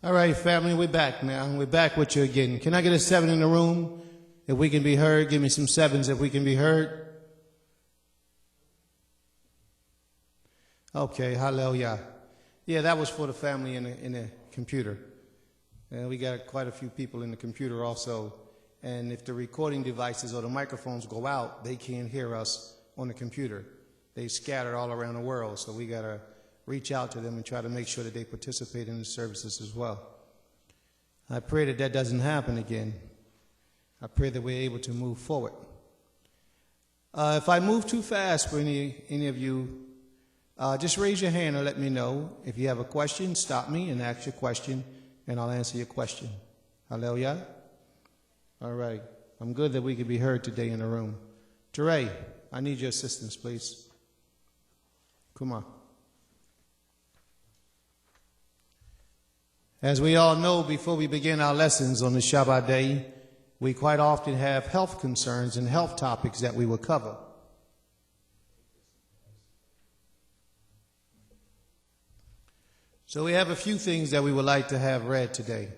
All right, family, we're back now. We're back with you again. Can I get a 7 in the room? If we can be heard, give me some 7s if we can be heard. Okay, hallelujah. Yeah, that was for the family in the computer. We got quite a few people in the computer also. And if the recording devices or the microphones go out, they can't hear us on the computer. They scattered all around the world, so we got to reach out to them and try to make sure that they participate in the services as well. I pray that that doesn't happen again. I pray that we're able to move forward. If I move too fast for any of you, just raise your hand and let me know. If you have a question, stop me and ask your question, and I'll answer your question. Hallelujah. All right. I'm good that we can be heard today in the room. Teray, I need your assistance, please. Come on. As we all know, before we begin our lessons on the Shabbat day, we quite often have health concerns and health topics that we will cover. So we have a few things that we would like to have read today.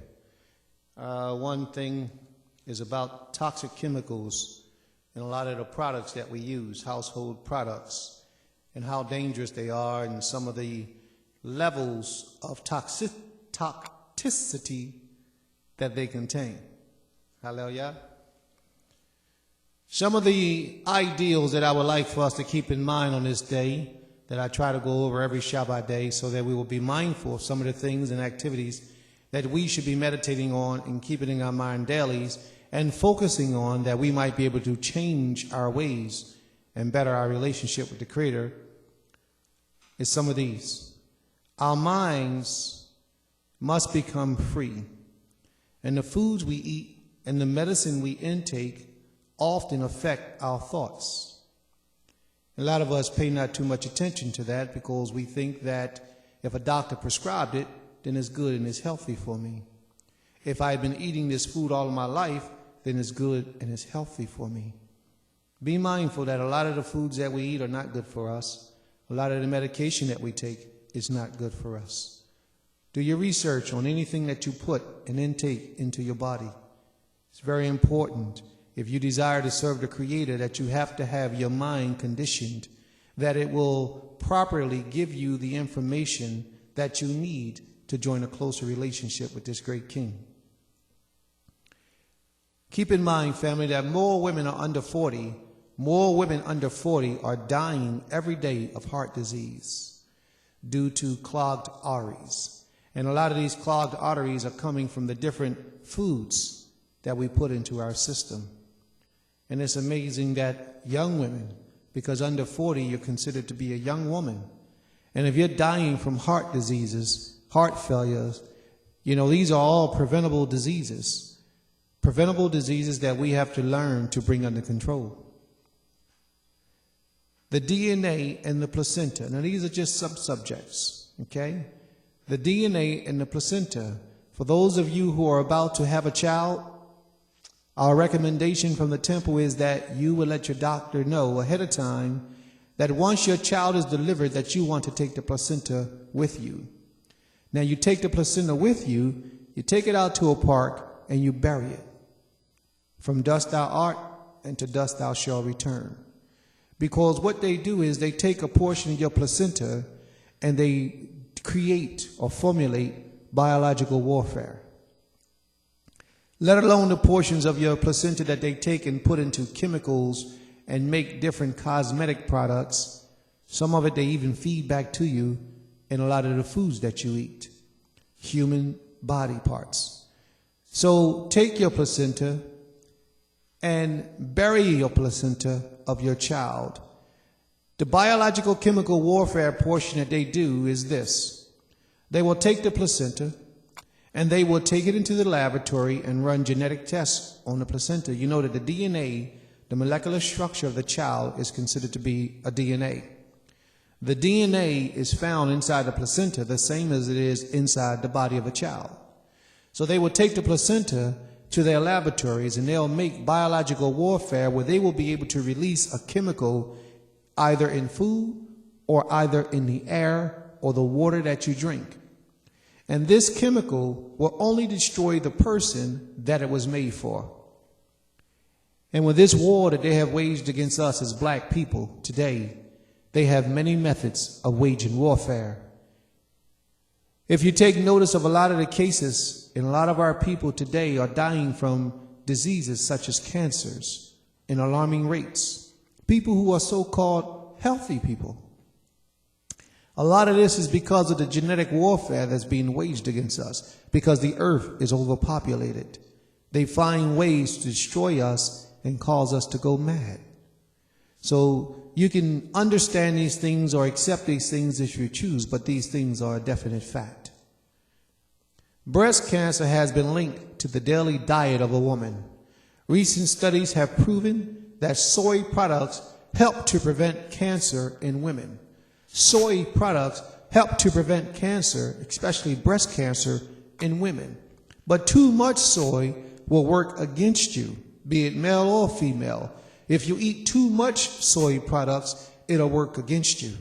One thing is about toxic chemicals in a lot of the products that we use, household products, and how dangerous they are and some of the levels of toxicity that they contain. Hallelujah. Some of the ideals that I would like for us to keep in mind on this day that I try to go over every Shabbat day so that we will be mindful of some of the things and activities that we should be meditating on and keeping in our mind daily and focusing on that we might be able to change our ways and better our relationship with the Creator is some of these. Our minds must become free, and the foods we eat and the medicine we intake often affect our thoughts. A lot of us pay not too much attention to that because we think that if a doctor prescribed it, then it's good and it's healthy for me. If I had been eating this food all of my life, then it's good and it's healthy for me. Be mindful that a lot of the foods that we eat are not good for us. A lot of the medication that we take is not good for us. Do your research on anything that you put and intake into your body. It's very important, if you desire to serve the Creator, that you have to have your mind conditioned, that it will properly give you the information that you need to join a closer relationship with this great King. Keep in mind, family, that more women under 40 are dying every day of heart disease due to clogged arteries. And a lot of these clogged arteries are coming from the different foods that we put into our system. And it's amazing that young women, because under 40 you're considered to be a young woman, and if you're dying from heart diseases, heart failures, these are all preventable diseases that we have to learn to bring under control. The DNA and the placenta, now these are just sub-subjects, okay? The DNA and the placenta, for those of you who are about to have a child, our recommendation from the temple is that you will let your doctor know ahead of time that once your child is delivered that you want to take the placenta with you. Now you take the placenta with you, you take it out to a park and you bury it. From dust thou art and to dust thou shalt return. Because what they do is they take a portion of your placenta and they create or formulate biological warfare. Let alone the portions of your placenta that they take and put into chemicals and make different cosmetic products. Some of it they even feed back to you in a lot of the foods that you eat. Human body parts. So take your placenta and bury your placenta of your child. The biological chemical warfare portion that they do is this. They will take the placenta and they will take it into the laboratory and run genetic tests on the placenta. You know that the DNA, the molecular structure of the child, is considered to be a DNA. The DNA is found inside the placenta the same as it is inside the body of a child. So they will take the placenta to their laboratories and they'll make biological warfare where they will be able to release a chemical either in food or either in the air or the water that you drink. And this chemical will only destroy the person that it was made for. And with this war that they have waged against us as black people today, they have many methods of waging warfare. If you take notice of a lot of the cases, and a lot of our people today are dying from diseases such as cancers in alarming rates. People who are so-called healthy people. A lot of this is because of the genetic warfare that's being waged against us, because the earth is overpopulated. They find ways to destroy us and cause us to go mad. So you can understand these things or accept these things if you choose, but these things are a definite fact. Breast cancer has been linked to the daily diet of a woman. Recent studies have proven that soy products help to prevent cancer in women. Soy products help to prevent cancer, especially breast cancer, in women. But too much soy will work against you, be it male or female. If you eat too much soy products, it'll work against you.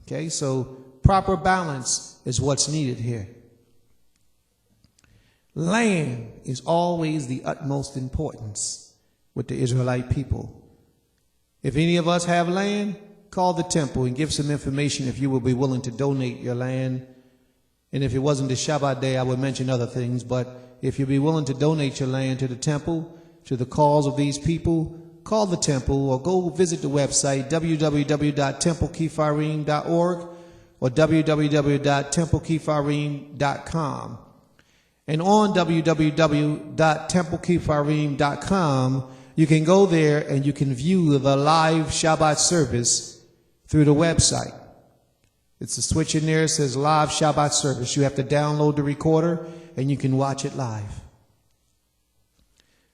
Okay, so proper balance is what's needed here. Land is always the utmost importance with the Israelite people. If any of us have land, call the temple and give some information if you will be willing to donate your land. And if it wasn't the Shabbat day, I would mention other things. But if you'd be willing to donate your land to the temple, to the cause of these people, call the temple or go visit the website www.templekifarim.org or www.templekifarim.com. And on www.templekifarim.com, you can go there and you can view the live Shabbat service through the website. It's a switch in there that says live Shabbat service. You have to download the recorder and you can watch it live.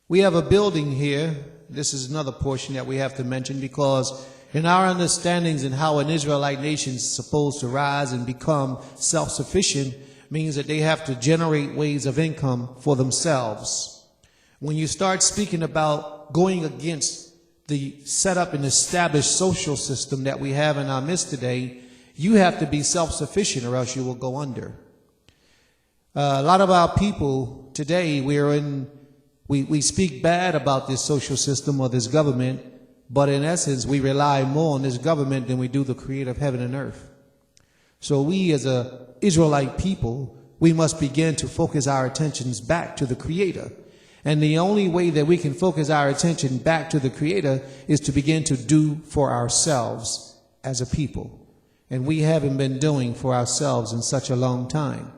We have a building here. This is another portion that we have to mention, because in our understandings and how an Israelite nation is supposed to rise and become self-sufficient means that they have to generate ways of income for themselves. When you start speaking about going against the set up and established social system that we have in our midst today, you have to be self-sufficient or else you will go under. A lot of our people today, we speak bad about this social system or this government, but in essence, we rely more on this government than we do the creator of heaven and earth. So we as a Israelite people, we must begin to focus our attentions back to the creator. And the only way that we can focus our attention back to the creator is to begin to do for ourselves as a people. And we haven't been doing for ourselves in such a long time.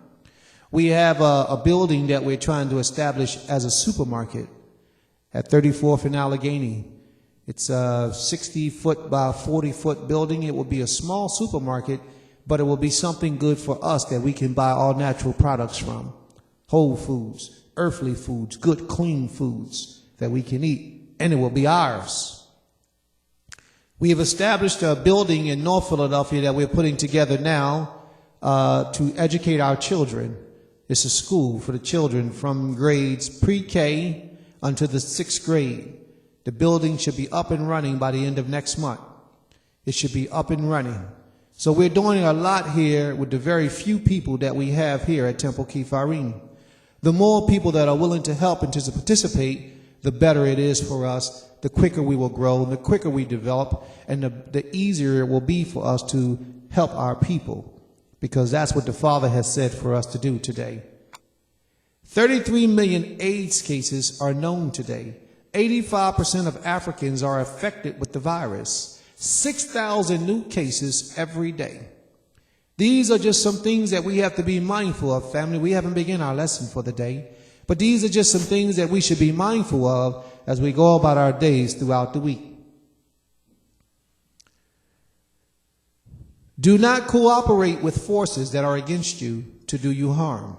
We have a building that we're trying to establish as a supermarket at 34th and Allegheny. It's a 60-foot by 40-foot building. It will be a small supermarket, but it will be something good for us that we can buy all natural products from. Whole foods, earthly foods, good, clean foods that we can eat, and it will be ours. We have established a building in North Philadelphia that we're putting together now to educate our children. It's a school for the children from grades pre-K until the 6th grade. The building should be up and running by the end of next month. It should be up and running. So we're doing a lot here with the very few people that we have here at Temple Kifarim. The more people that are willing to help and to participate, the better it is for us, the quicker we will grow, the quicker we develop, and the easier it will be for us to help our people, because that's what the Father has said for us to do today. 33 million AIDS cases are known today. 85% of Africans are affected with the virus. 6,000 new cases every day. These are just some things that we have to be mindful of, family. We haven't begun our lesson for the day, but these are just some things that we should be mindful of as we go about our days throughout the week. Do not cooperate with forces that are against you to do you harm.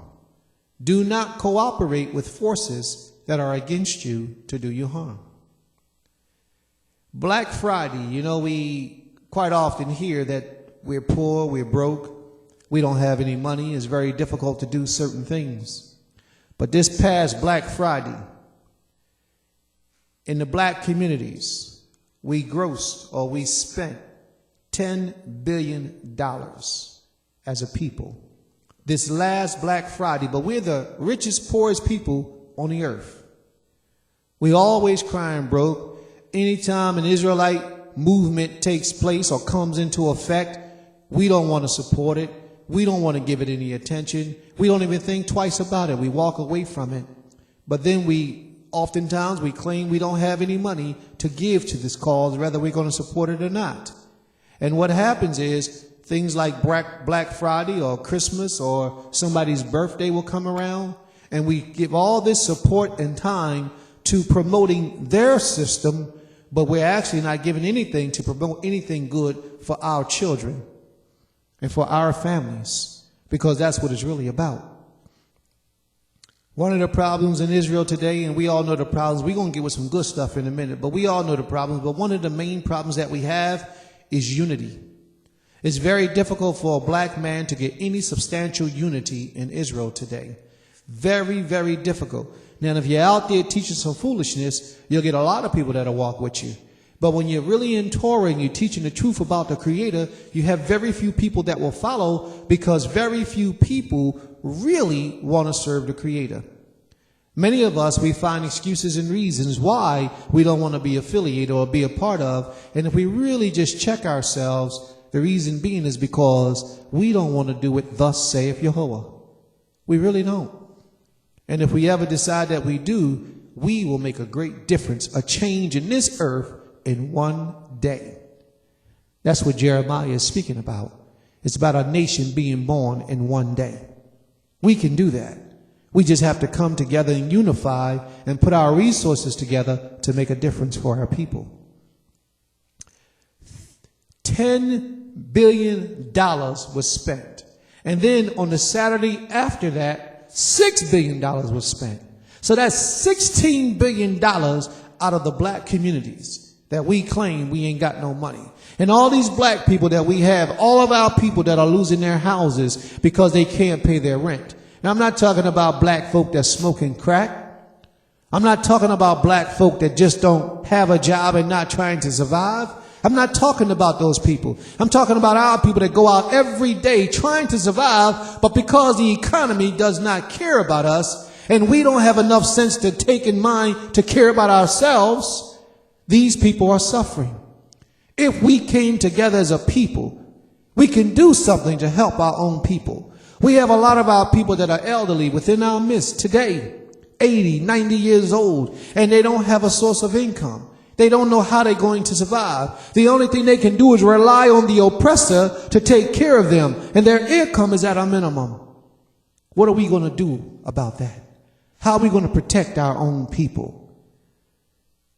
Do not cooperate with forces that are against you to do you harm. Black Friday, we quite often hear that we're poor, we're broke, we don't have any money, it's very difficult to do certain things. But this past Black Friday, in the black communities, we spent $10 billion as a people this last Black Friday, but we're the richest, poorest people on the earth. We always crying broke. Anytime an Israelite movement takes place or comes into effect, we don't want to support it. We don't want to give it any attention. We don't even think twice about it. We walk away from it. But then oftentimes we claim we don't have any money to give to this cause, whether we're going to support it or not. And what happens is things like Black Friday or Christmas or somebody's birthday will come around, and we give all this support and time to promoting their system, but we're actually not giving anything to promote anything good for our children and for our families, because that's what it's really about. One of the problems in Israel today, and we all know the problems, we're going to get with some good stuff in a minute, but we all know the problems, but one of the main problems that we have is unity. It's very difficult for a black man to get any substantial unity in Israel today. Very, very difficult. Now, if you're out there teaching some foolishness, you'll get a lot of people that'll walk with you. But when you're really in Torah and you're teaching the truth about the Creator, you have very few people that will follow, because very few people really want to serve the Creator. Many of us, we find excuses and reasons why we don't want to be affiliated or be a part of. And if we really just check ourselves, the reason being is because we don't want to do it, thus saith Yehovah. We really don't. And if we ever decide that we do, we will make a great difference, a change in this earth in one day. That's what Jeremiah is speaking about. It's about a nation being born in one day. We can do that. We just have to come together and unify and put our resources together to make a difference for our people. $10 billion was spent. And then on the Saturday after that, $6 billion was spent. So that's $16 billion out of the black communities that we claim we ain't got no money. And all these black people that we have, all of our people that are losing their houses because they can't pay their rent. Now, I'm not talking about black folk that's smoking crack. I'm not talking about black folk that just don't have a job and not trying to survive. I'm not talking about those people. I'm talking about our people that go out every day trying to survive, but because the economy does not care about us and we don't have enough sense to take in mind to care about ourselves, these people are suffering. If we came together as a people, we can do something to help our own people. We have a lot of our people that are elderly within our midst today, 80, 90 years old, and they don't have a source of income. They don't know how they're going to survive. The only thing they can do is rely on the oppressor to take care of them, and their income is at a minimum. What are we going to do about that? How are we going to protect our own people?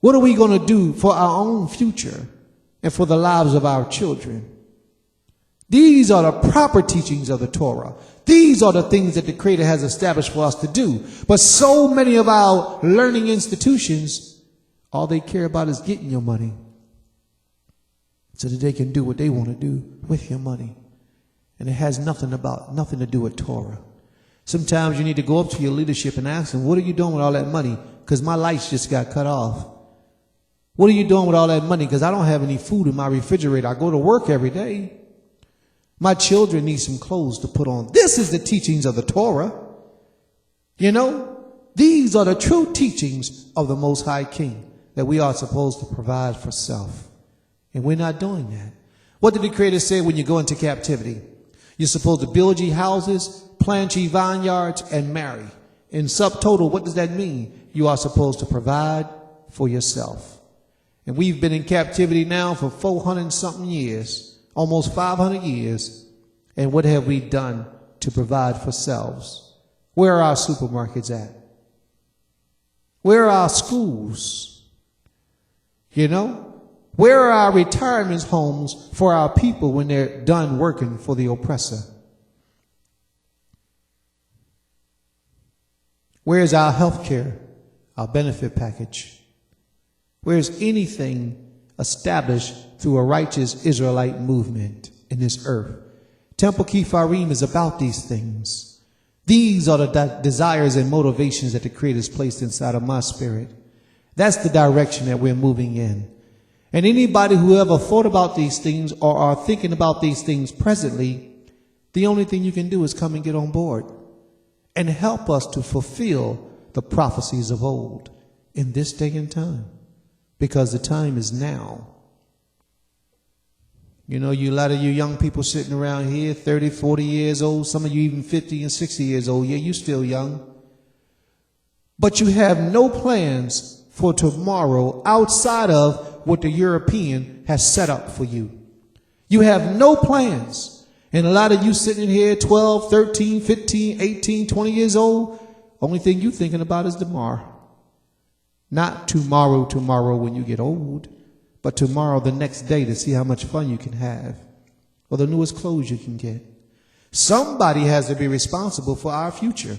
What are we going to do for our own future and for the lives of our children? These are the proper teachings of the Torah. These are the things that the Creator has established for us to do. But so many of our learning institutions, all they care about is getting your money so that they can do what they want to do with your money. And it has nothing to do with Torah. Sometimes you need to go up to your leadership and ask them, what are you doing with all that money? Because my lights just got cut off. What are you doing with all that money? Because I don't have any food in my refrigerator. I go to work every day. My children need some clothes to put on. This is the teachings of the Torah. You know, these are the true teachings of the Most High King that we are supposed to provide for self. And we're not doing that. What did the Creator say when you go into captivity? You're supposed to build ye houses, plant ye vineyards, and marry. In subtotal, what does that mean? You are supposed to provide for yourself. And we've been in captivity now for 400-something years. Almost 500 years, and what have we done to provide for selves? Where are our supermarkets at? Where are our schools? You know, where are our retirement homes for our people when they're done working for the oppressor? Where's our health care, our benefit package? Where's anything established through a righteous Israelite movement in this earth? Temple Kipharim is about these things. These are the desires and motivations that the Creator has placed inside of my spirit. That's the direction that we're moving in. And anybody who ever thought about these things or are thinking about these things presently, The only thing you can do is come and get on board and help us to fulfill the prophecies of old in this day and time, because the time is now. You know, a lot of you young people sitting around here, 30, 40 years old, some of you even 50 and 60 years old. Yeah, you're still young. But you have no plans for tomorrow outside of what the European has set up for you. You have no plans. And a lot of you sitting here 12, 13, 15, 18, 20 years old, only thing you're thinking about is tomorrow. Not tomorrow when you get old, but tomorrow, the next day, to see how much fun you can have or the newest clothes you can get. Somebody has to be responsible for our future.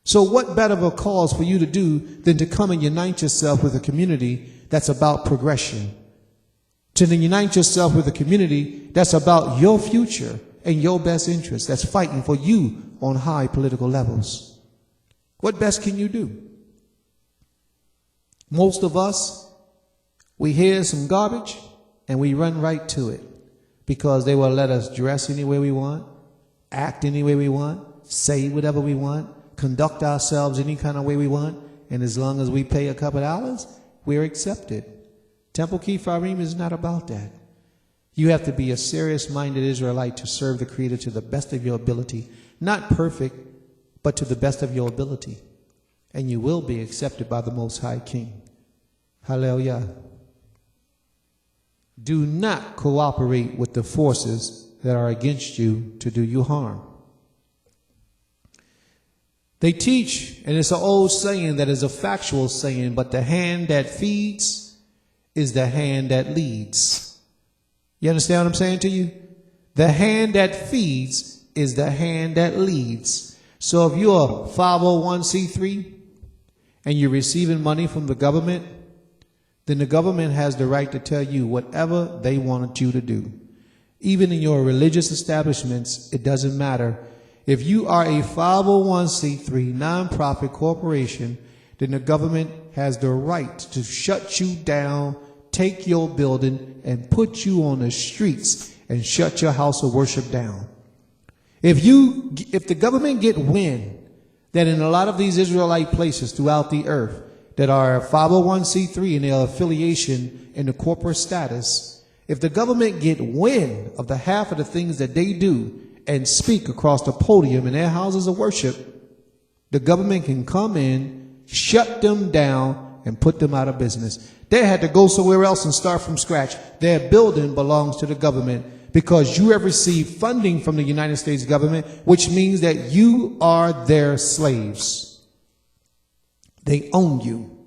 So what better of a cause for you to do than to come and unite yourself with a community that's about progression, to unite yourself with a community that's about your future and your best interest, that's fighting for you on high political levels. What best can you do? Most of us, we hear some garbage and we run right to it because they will let us dress any way we want, act any way we want, say whatever we want, conduct ourselves any kind of way we want, and as long as we pay a couple dollars, we're accepted. Temple Kepharim is not about that. You have to be a serious-minded Israelite to serve the Creator to the best of your ability. Not perfect, but to the best of your ability. And you will be accepted by the Most High King. Hallelujah. Do not cooperate with the forces that are against you to do you harm. They teach, and it's an old saying that is a factual saying, but the hand that feeds is the hand that leads. You understand what I'm saying to you? The hand that feeds is the hand that leads. So if you're a 501c3 and you're receiving money from the government, then the government has the right to tell you whatever they want you to do. Even in your religious establishments, it doesn't matter. If you are a 501c3 nonprofit corporation, then the government has the right to shut you down, take your building, and put you on the streets and shut your house of worship down. If the government get wind that in a lot of these Israelite places throughout the earth that are 501c3 in their affiliation in the corporate status, if the government get wind of the half of the things that they do and speak across the podium in their houses of worship, the government can come in, shut them down, and put them out of business. They had to go somewhere else and start from scratch. Their building belongs to the government because you have received funding from the United States government, which means that you are their slaves. They own you.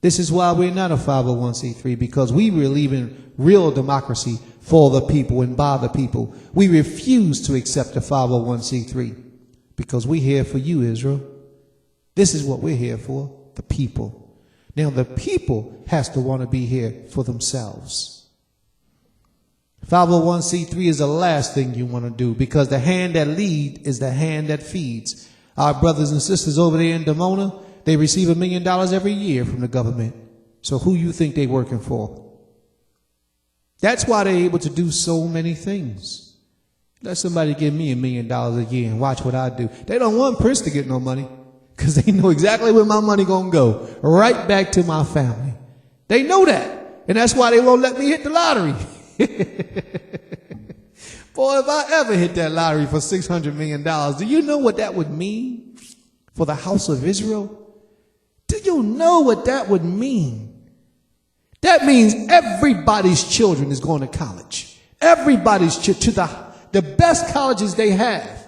This is why we're not a 501c3, because we believe in real democracy for the people and by the people. We refuse to accept a 501c3 because we're here for you, Israel. This is what we're here for, the people. Now, the people has to want to be here for themselves. 501c3 is the last thing you want to do, because the hand that leads is the hand that feeds. Our brothers and sisters over there in Dimona, they receive $1 million every year from the government. So who you think they're working for? That's why they're able to do so many things. Let somebody give me $1 million a year and watch what I do. They don't want Prince to get no money because they know exactly where my money gonna go. Right back to my family. They know that. And that's why they won't let me hit the lottery. Boy, if I ever hit that lottery for $600 million, do you know what that would mean for the house of Israel? Do you know what that would mean? That means everybody's children is going to college. Everybody's to the best colleges they have.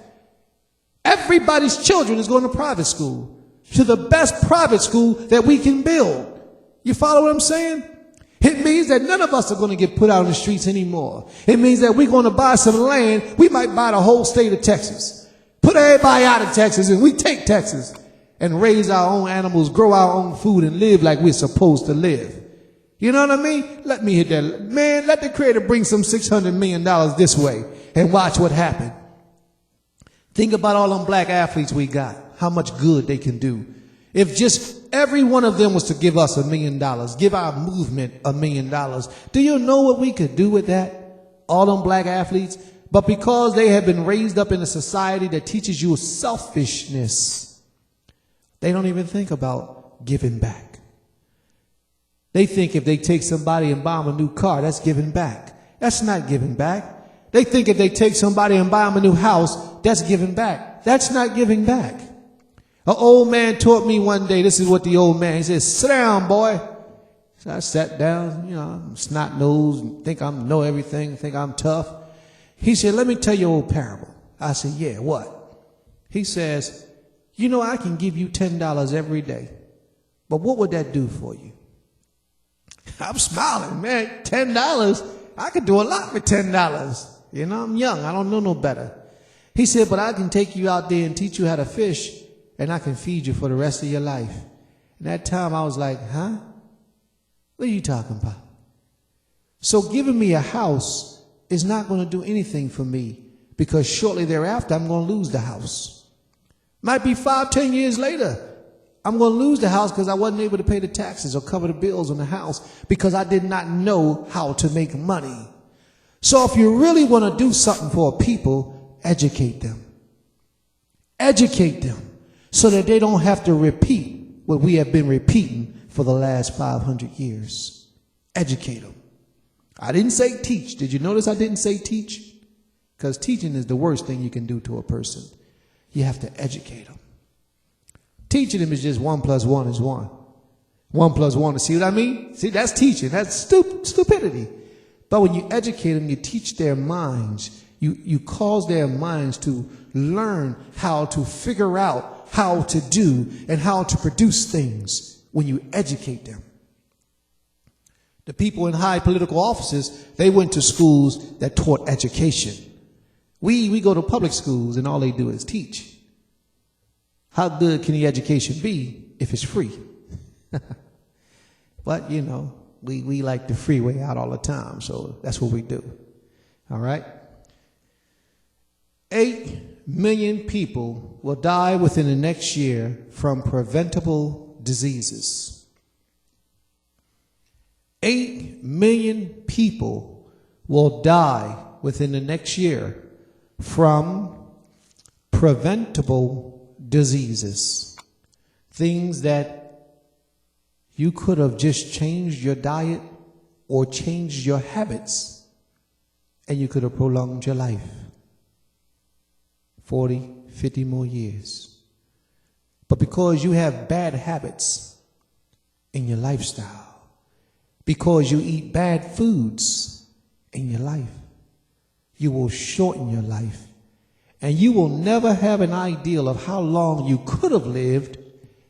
Everybody's children is going to private school, to the best private school that we can build. You follow what I'm saying? It means that none of us are going to get put out on the streets anymore. It means that we're going to buy some land. We might buy the whole state of Texas, put everybody out of Texas, and we take Texas and raise our own animals, grow our own food, and live like we're supposed to live. You know what I mean? Let me hit that. Man, let the Creator bring some $600 million this way and watch what happens. Think about all them black athletes we got, how much good they can do. If just every one of them was to give us $1 million, give our movement $1 million, do you know what we could do with that? All them black athletes, But because they have been raised up in a society that teaches you selfishness, they don't even think about giving back. They think if they take somebody and buy them a new car, that's giving back. That's not giving back. They think if they take somebody and buy them a new house, that's giving back. That's not giving back. An old man taught me one day, this is what the old man, he says, sit down, boy. So I sat down, you know, I'm snot-nosed, think I know everything, think I'm tough. He said, let me tell you an old parable. I said, yeah, what? He says, you know, I can give you $10 every day, but what would that do for you? I'm smiling, man, $10? I could do a lot for $10. You know, I'm young, I don't know no better. He said, but I can take you out there and teach you how to fish, and I can feed you for the rest of your life. And that time I was like, huh? What are you talking about? So giving me a house is not going to do anything for me, because shortly thereafter I'm going to lose the house. Might be 5-10 years later, I'm going to lose the house because I wasn't able to pay the taxes or cover the bills on the house because I did not know how to make money. So if you really want to do something for people, educate them. Educate them so that they don't have to repeat what we have been repeating for the last 500 years. Educate them. I didn't say teach. Did you notice I didn't say teach? Because teaching is the worst thing you can do to a person. You have to educate them. Teaching them is just 1 + 1 is 1. 1 + 1, see what I mean? See, that's teaching. That's stupidity. But when you educate them, you teach their minds. You cause their minds to learn how to figure out how to do and how to produce things when you educate them. The people in high political offices, they went to schools that taught education. We go to public schools and all they do is teach. How good can the education be if it's free? But, you know, we like the freeway out all the time, so that's what we do. All right? 8 million people will die within the next year from preventable diseases. 8 million people will die within the next year from preventable diseases. Things that you could have just changed your diet or changed your habits and you could have prolonged your life 40, 50 more years. But because you have bad habits in your lifestyle, because you eat bad foods in your life, you will shorten your life. And you will never have an ideal of how long you could have lived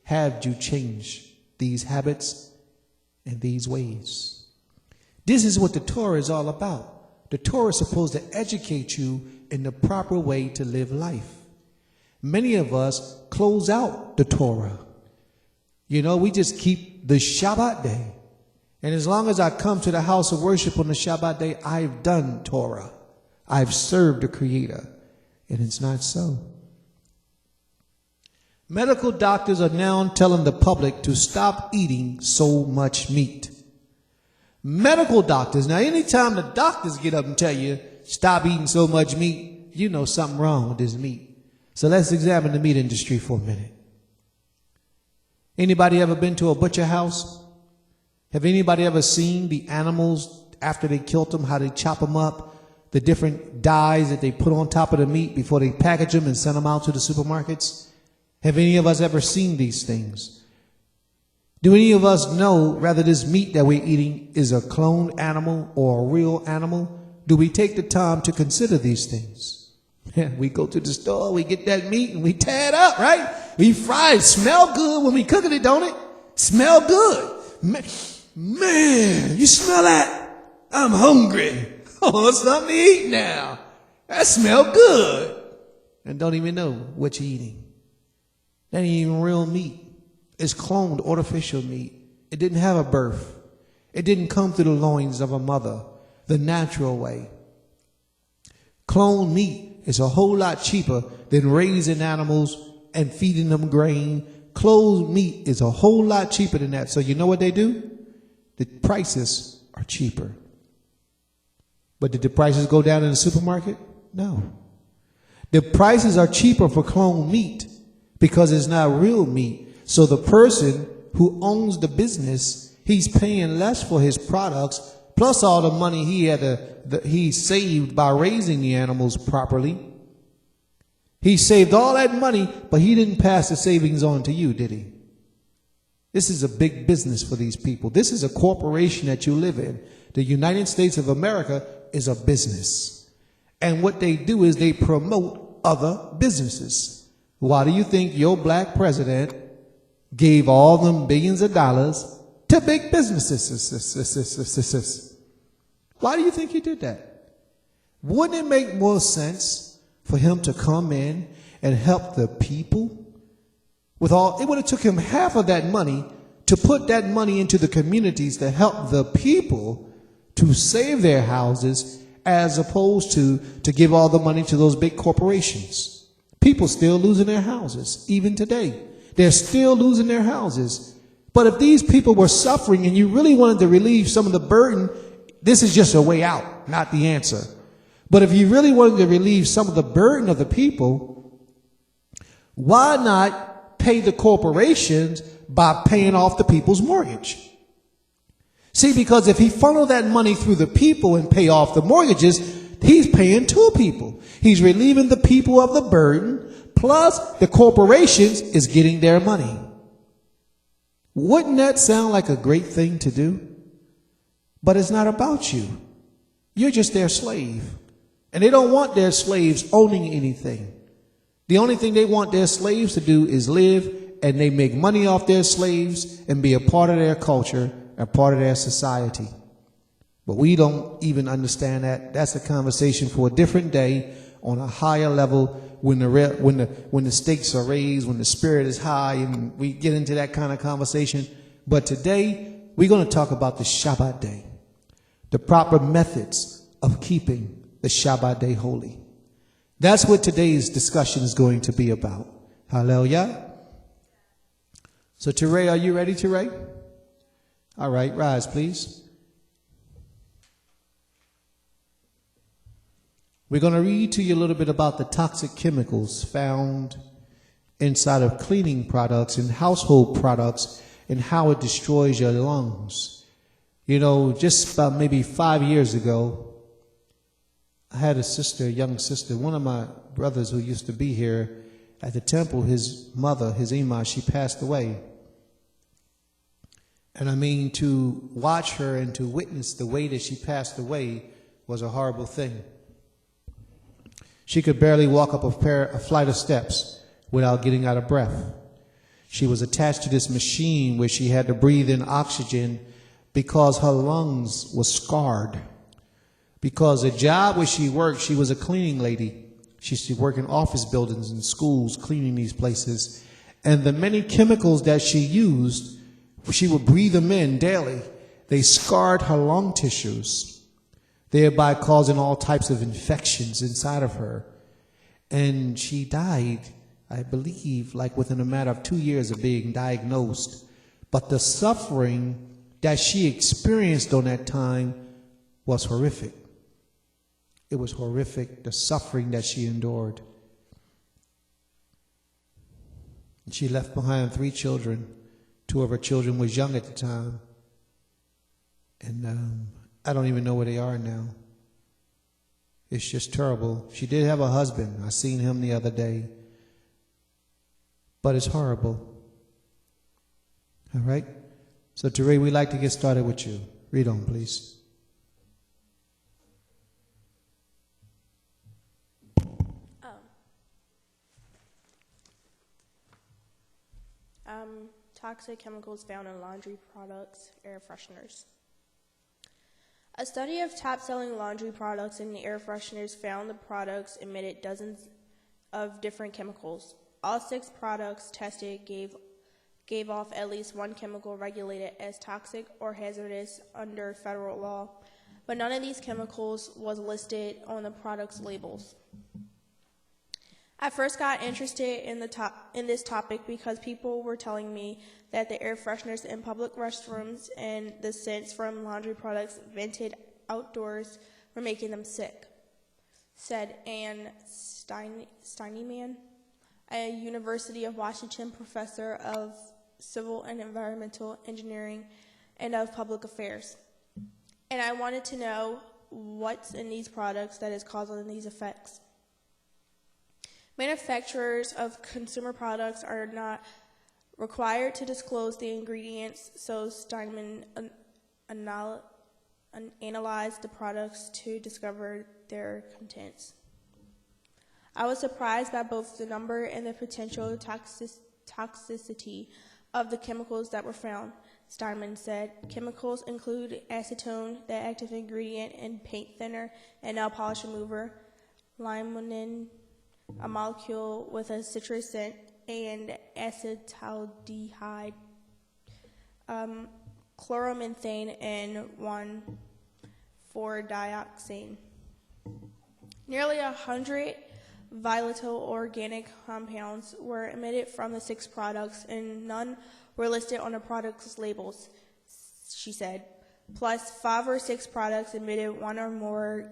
had you changed these habits and these ways. This is what the Torah is all about. The Torah is supposed to educate you in the proper way to live life. Many of us close out the Torah. You know, we just keep the Shabbat day. And as long as I come to the house of worship on the Shabbat day, I've done Torah. I've served the Creator. And it's not so. Medical doctors are now telling the public to stop eating so much meat. Medical doctors, now anytime the doctors get up and tell you, stop eating so much meat, you know something wrong with this meat. So let's examine the meat industry for a minute. Anybody ever been to a butcher house? Have anybody ever seen the animals after they killed them, how they chop them up? The different dyes that they put on top of the meat before they package them and send them out to the supermarkets? Have any of us ever seen these things? Do any of us know whether this meat that we're eating is a cloned animal or a real animal? Do we take the time to consider these things? Yeah, we go to the store, we get that meat and we tear it up, right? We fry it. Smell good when we cooking it, don't it? Smell good. Man, you smell that? I'm hungry. Oh, something to eat now. That smell good. And don't even know what you're eating. That ain't even real meat. It's cloned artificial meat. It didn't have a birth. It didn't come through the loins of a mother, the natural way. Cloned meat is a whole lot cheaper than raising animals and feeding them grain. Cloned meat is a whole lot cheaper than that. So you know what they do? The prices are cheaper. But did the prices go down in the supermarket? No. The prices are cheaper for cloned meat because it's not real meat. So the person who owns the business, he's paying less for his products, plus all the money he saved by raising the animals properly. He saved all that money, but he didn't pass the savings on to you, did he? This is a big business for these people. This is a corporation that you live in. The United States of America is a business. And what they do is they promote other businesses. Why do you think your black president gave all them billions of dollars to big businesses? Why do you think he did that? Wouldn't it make more sense for him to come in and help the people? It would have took him half of that money to put that money into the communities to help the people to save their houses, as opposed to give all the money to those big corporations. People still losing their houses, even today. They're still losing their houses. But if these people were suffering and you really wanted to relieve some of the burden, this is just a way out, not the answer. But if you really wanted to relieve some of the burden of the people, why not pay the corporations by paying off the people's mortgage? See, because if he funneled that money through the people and pay off the mortgages, he's paying two people. He's relieving the people of the burden, plus the corporations is getting their money. Wouldn't that sound like a great thing to do? But it's not about you. You're just their slave. And they don't want their slaves owning anything. The only thing they want their slaves to do is live, and they make money off their slaves and be a part of their culture, a part of their society. But we don't even understand that. That's a conversation for a different day on a higher level, when the stakes are raised, when the spirit is high, and we get into that kind of conversation. But today, we're going to talk about the Shabbat day, the proper methods of keeping the Shabbat day holy. That's what today's discussion is going to be about. Hallelujah. So Teray, are you ready, Teray? All right, rise, please. We're going to read to you a little bit about the toxic chemicals found inside of cleaning products and household products and how it destroys your lungs. You know, just about maybe 5 years ago, I had a young sister, one of my brothers who used to be here at the temple, his mother, his Ima, she passed away. And I mean, to watch her and to witness the way that she passed away was a horrible thing. She could barely walk up a flight of steps without getting out of breath. She was attached to this machine where she had to breathe in oxygen because her lungs were scarred. Because the job where she worked, she was a cleaning lady. She used to work in office buildings and schools, cleaning these places. And the many chemicals that she used, she would breathe them in daily. They scarred her lung tissues, thereby causing all types of infections inside of her. And she died, I believe, like within a matter of 2 years of being diagnosed. But the suffering that she experienced on that time was horrific. It was horrific, the suffering that she endured. She left behind 3 children. 2 of her children was young at the time. And I don't even know where they are now. It's just terrible. She did have a husband. I seen him the other day. But it's horrible. All right? So, Teray, we'd like to get started with you. Read on, please. Toxic chemicals found in laundry products, air fresheners. A study of top-selling laundry products and air fresheners found the products emitted dozens of different chemicals. All 6 products tested gave off at least one chemical regulated as toxic or hazardous under federal law, but none of these chemicals was listed on the product's labels. I first got interested in this topic because people were telling me that the air fresheners in public restrooms and the scents from laundry products vented outdoors were making them sick. said Ann Steineman, a University of Washington professor of civil and environmental engineering and of public affairs. And I wanted to know what's in these products that is causing these effects. Manufacturers of consumer products are not required to disclose the ingredients, so Steinman analyzed the products to discover their contents. I was surprised by both the number and the potential toxicity of the chemicals that were found. Steinman said chemicals include acetone, the active ingredient in paint thinner and nail polish remover, limonene, a molecule with a citrus scent, and acetaldehyde, chloromethane, and 1,4-dioxane. Nearly 100 volatile organic compounds were emitted from the 6 products, and none were listed on the product's labels, she said. Plus, 5 or 6 products emitted 1 or more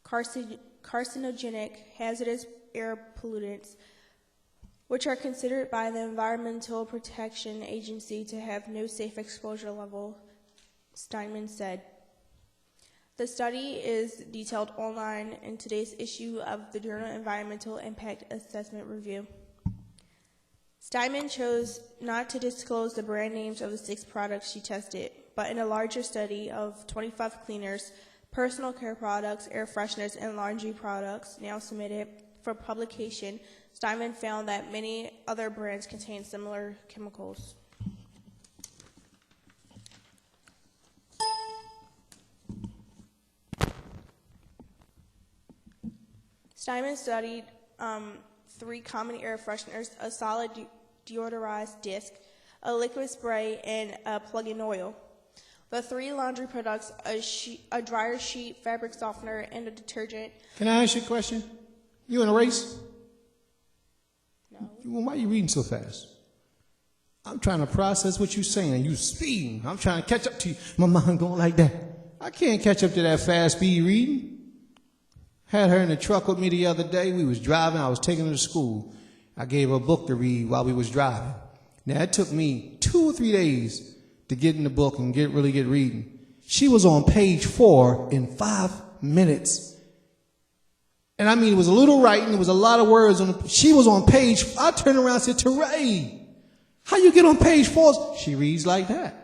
carcinogenic hazardous air pollutants, which are considered by the Environmental Protection Agency to have no safe exposure level, Steinman said. The study is detailed online in today's issue of the Journal Environmental Impact Assessment Review. Steinman chose not to disclose the brand names of the 6 products she tested, but in a larger study of 25 cleaners, personal care products, air fresheners, and laundry products now submitted for publication, Steinman found that many other brands contain similar chemicals. Steinman studied 3 common air fresheners, a solid deodorized disc, a liquid spray, and a plug-in oil. The 3 laundry products, a dryer sheet, fabric softener, and a detergent. Can I ask you a question? You in a race? No. Why are you reading so fast? I'm trying to process what you're saying. You speeding. I'm trying to catch up to you. My mind going like that. I can't catch up to that fast speed reading. Had her in the truck with me the other day. We was driving. I was taking her to school. I gave her a book to read while we was driving. Now, it took me 2 or 3 days to get in the book and really get reading. She was on page 4 in 5 minutes. And I mean, it was a little writing. There was a lot of words on it. She was on page. I turned around and said, Teray, how you get on page 4? She reads like that.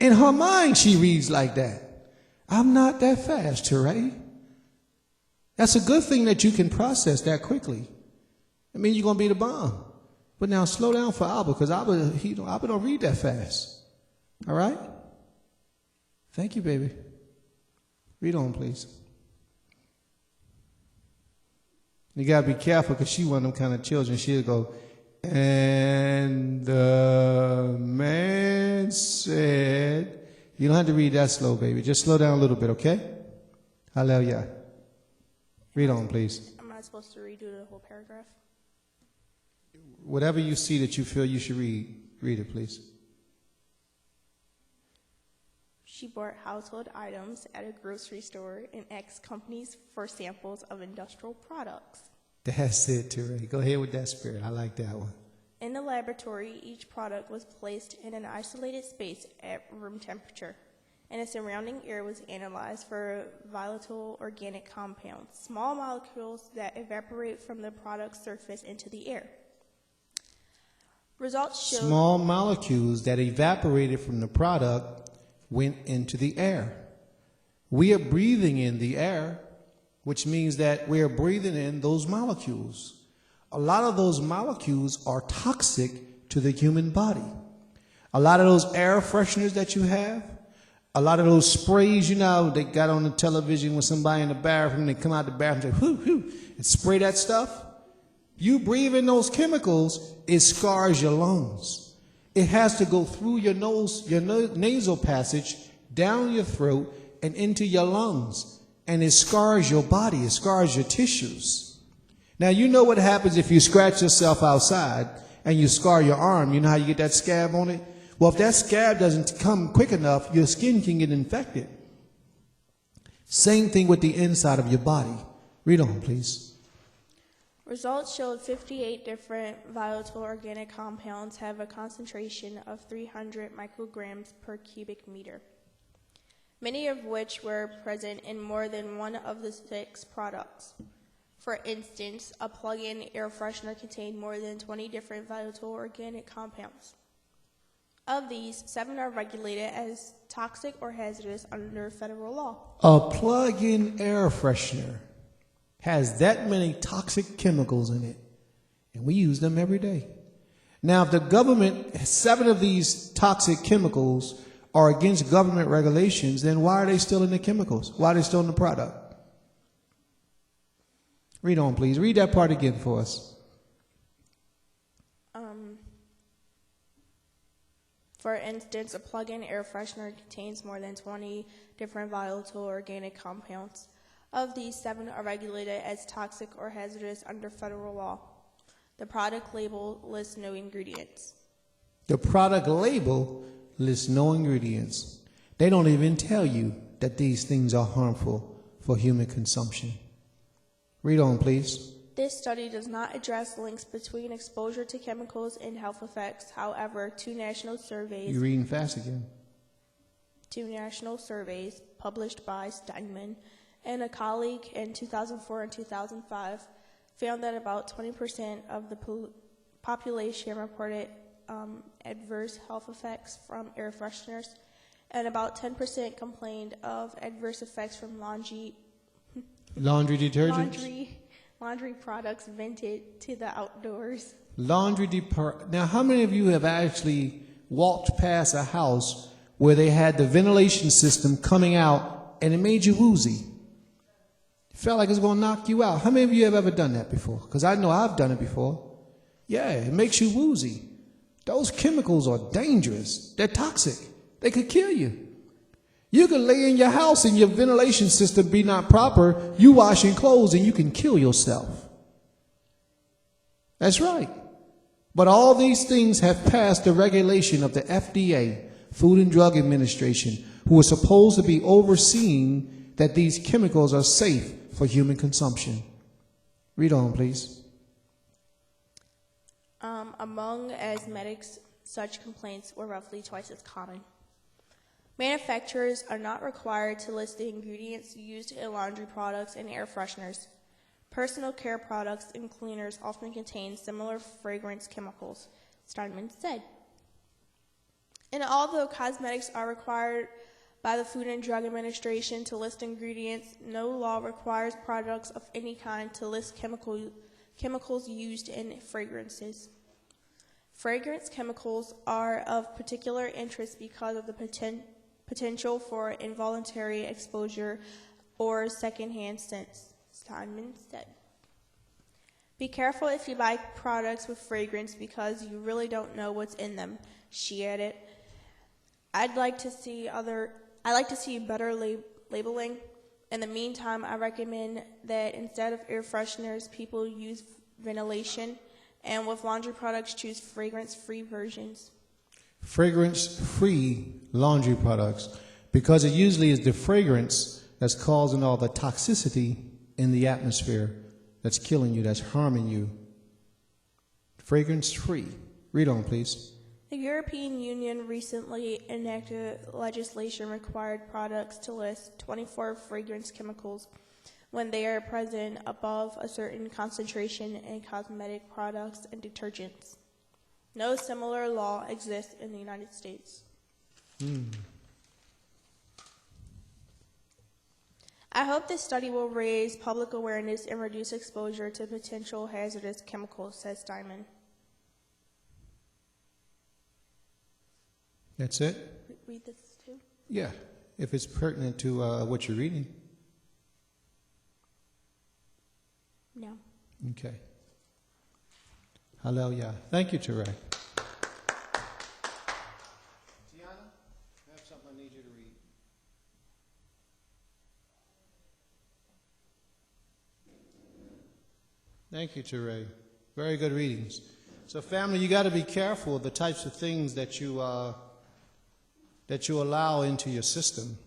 In her mind, she reads like that. I'm not that fast, Teray. That's a good thing that you can process that quickly. I mean, you're going to be the bomb. But now slow down for Abba, because Abba don't read that fast. All right? Thank you, baby. Read on, please. You got to be careful, because she one of them kind of children. She'll go, and the man said, you don't have to read that slow, baby. Just slow down a little bit, okay? Hallelujah. Read on, please. Am I supposed to redo the whole paragraph? Whatever you see that you feel you should read it, please. She bought household items at a grocery store and asked companies for samples of industrial products. That's it, Teray. Go ahead with that spirit. I like that one. In the laboratory, each product was placed in an isolated space at room temperature, and the surrounding air was analyzed for volatile organic compounds, small molecules that evaporate from the product's surface into the air. Results showed small molecules that evaporated from the product went into the air. We are breathing in the air, which means that we are breathing in those molecules. A lot of those molecules are toxic to the human body. A lot of those air fresheners that you have, a lot of those sprays, you know, they got on the television when somebody in the bathroom, they come out the bathroom and say, whoo, whoo, and spray that stuff. You breathe in those chemicals, it scars your lungs. It has to go through your nose, your nasal passage, down your throat, and into your lungs. And it scars your body, it scars your tissues. Now, you know what happens if you scratch yourself outside and you scar your arm. You know how you get that scab on it? Well, if that scab doesn't come quick enough, your skin can get infected. Same thing with the inside of your body. Read on, please. Results showed 58 different volatile organic compounds have a concentration of 300 micrograms per cubic meter, many of which were present in more than one of the 6 products. For instance, a plug-in air freshener contained more than 20 different volatile organic compounds. Of these, 7 are regulated as toxic or hazardous under federal law. A plug-in air freshener has that many toxic chemicals in it, and we use them every day. Now, if the government, 7 of these toxic chemicals are against government regulations, then why are they still in the chemicals? Why are they still in the product? Read on, please. Read that part again for us. For instance, a plug-in air freshener contains more than 20 different volatile organic compounds. Of these, 7 are regulated as toxic or hazardous under federal law. The product label lists no ingredients. The product label lists no ingredients. They don't even tell you that these things are harmful for human consumption. Read on, please. This study does not address links between exposure to chemicals and health effects. However, 2 national surveys You're reading fast again. 2 national surveys published by Steinman and a colleague in 2004 and 2005 found that about 20% of the population reported adverse health effects from air fresheners, and about 10% complained of adverse effects from laundry detergents? Laundry products vented to the outdoors. Now, how many of you have actually walked past a house where they had the ventilation system coming out and it made you woozy? It felt like it was going to knock you out. How many of you have ever done that before? Because I know I've done it before. Yeah, it makes you woozy. Those chemicals are dangerous. They're toxic. They could kill you. You could lay in your house and your ventilation system be not proper. You washing clothes and you can kill yourself. That's right. But all these things have passed the regulation of the FDA, Food and Drug Administration, who are supposed to be overseeing that these chemicals are safe for human consumption. Read on, please. Among asthmatics, such complaints were roughly twice as common. Manufacturers are not required to list the ingredients used in laundry products and air fresheners. Personal care products and cleaners often contain similar fragrance chemicals, Steinman said. And although cosmetics are required by the Food and Drug Administration to list ingredients, no law requires products of any kind to list chemicals used in fragrances. Fragrance chemicals are of particular interest because of the potential for involuntary exposure or secondhand scents, Steinman said. Be careful if you buy products with fragrance because you really don't know what's in them, she added. I'd like to see better labeling. In the meantime, I recommend that instead of air fresheners, people use ventilation, and with laundry products, choose fragrance-free versions. Fragrance-free laundry products, because it usually is the fragrance that's causing all the toxicity in the atmosphere that's killing you, that's harming you. Fragrance-free. Read on, please. The European Union recently enacted legislation required products to list 24 fragrance chemicals when they are present above a certain concentration in cosmetic products and detergents. No similar law exists in the United States. I hope this study will raise public awareness and reduce exposure to potential hazardous chemicals, says Steinman. That's it? Read this too? Yeah, if it's pertinent to what you're reading. No. Okay. Hallelujah. Thank you, Teray. Tiana, I have something I need you to read. Thank you, Teray. Very good readings. So, family, you got to be careful of the types of things that you allow into your system.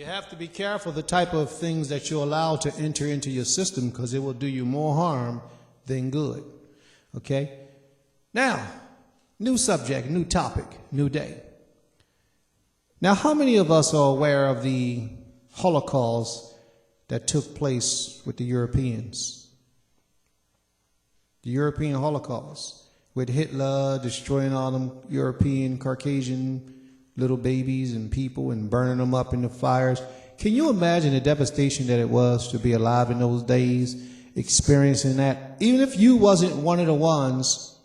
You have to be careful the type of things that you allow to enter into your system, because it will do you more harm than good. Okay? Now, new subject, new topic, new day. Now, how many of us are aware of the Holocaust that took place with the Europeans? The European Holocaust, with Hitler destroying all them European, Caucasian little babies and people and burning them up in the fires. Can you imagine the devastation that it was to be alive in those days, experiencing that? Even if you wasn't one of the ones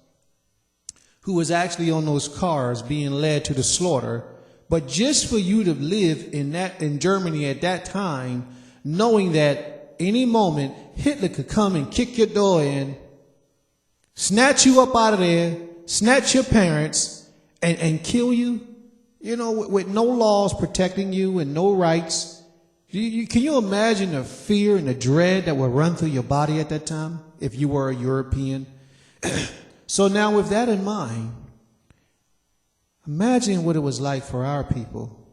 who was actually on those cars being led to the slaughter, but just for you to live in Germany at that time, knowing that any moment Hitler could come and kick your door in, snatch you up out of there, snatch your parents, and kill you, you know, with no laws protecting you and no rights. Can you imagine the fear and the dread that would run through your body at that time if you were a European? So now with that in mind, imagine what it was like for our people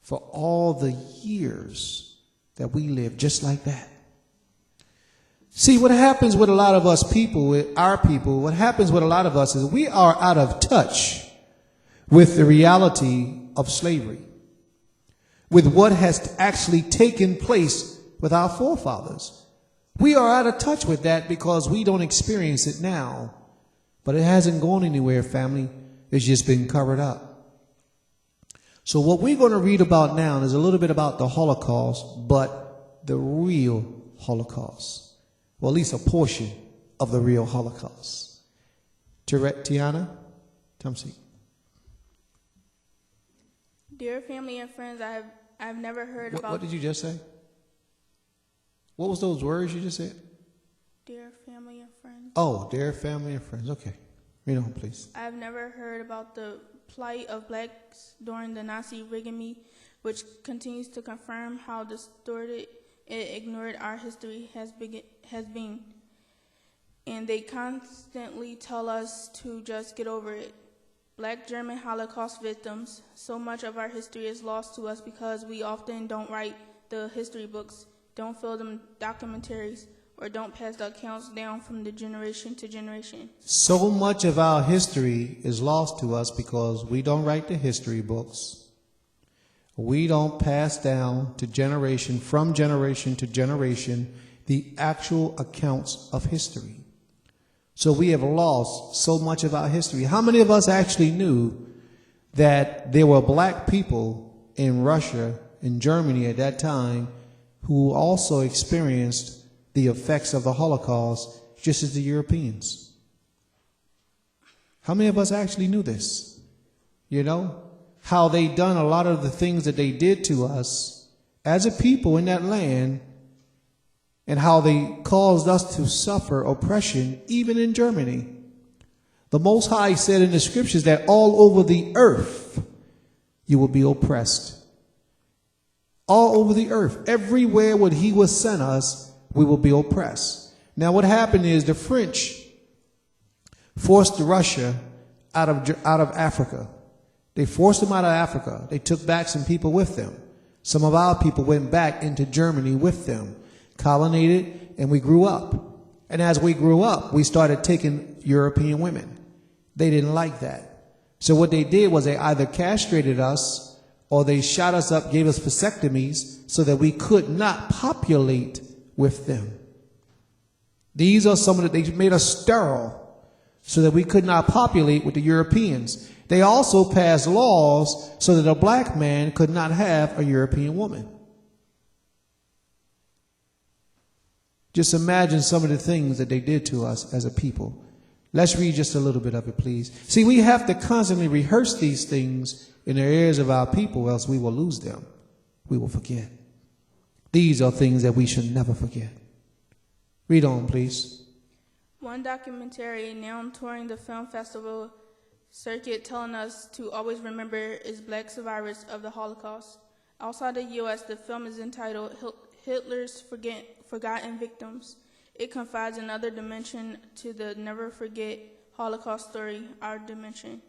for all the years that we lived just like that. See, what happens with a lot of us people, with our people, what happens with a lot of us is we are out of touch with the reality of slavery, with what has actually taken place with our forefathers. We are out of touch with that because we don't experience it now. But it hasn't gone anywhere, family. It's just been covered up. So what we're going to read about now is a little bit about the Holocaust, but the real Holocaust. Well, at least a portion of the real Holocaust. Tiana, Tumsi. Dear family and friends, I've never heard about... What did you just say? What was those words you just said? Dear family and friends. Oh, dear family and friends. Okay. Read on, please. I've never heard about the plight of blacks during the Nazi regime, which continues to confirm how distorted and ignored our history has been. And they constantly tell us to just get over it. Black German Holocaust victims, so much of our history is lost to us because we often don't write the history books, don't fill them documentaries, or don't pass the accounts down from the generation to generation. So much of our history is lost to us because we don't write the history books. We don't pass down to generation, from generation to generation, the actual accounts of history. So we have lost so much of our history. How many of us actually knew that there were black people in Russia, in Germany at that time, who also experienced the effects of the Holocaust just as the Europeans? How many of us actually knew this? You know, how they done a lot of the things that they did to us as a people in that land, and how they caused us to suffer oppression even in Germany. The Most High said in the scriptures that all over the earth you will be oppressed. All over the earth, everywhere where he will send us, we will be oppressed. Now what happened is the French forced Russia out of Africa. They forced them out of Africa. They took back some people with them. Some of our people went back into Germany with them, colonized, and we grew up. And as we grew up, we started taking European women. They didn't like that. So what they did was they either castrated us or they shot us up, gave us vasectomies so that we could not populate with them. These are some of the, they made us sterile so that we could not populate with the Europeans. They also passed laws so that a black man could not have a European woman. Just imagine some of the things that they did to us as a people. Let's read just a little bit of it, please. See, we have to constantly rehearse these things in the ears of our people, else we will lose them. We will forget. These are things that we should never forget. Read on, please. One documentary now touring the film festival circuit telling us to always remember is Black Survivors of the Holocaust. Outside the U.S., the film is entitled Hitler's Forgotten Victims. It confides another dimension to the Never Forget Holocaust story, our dimension.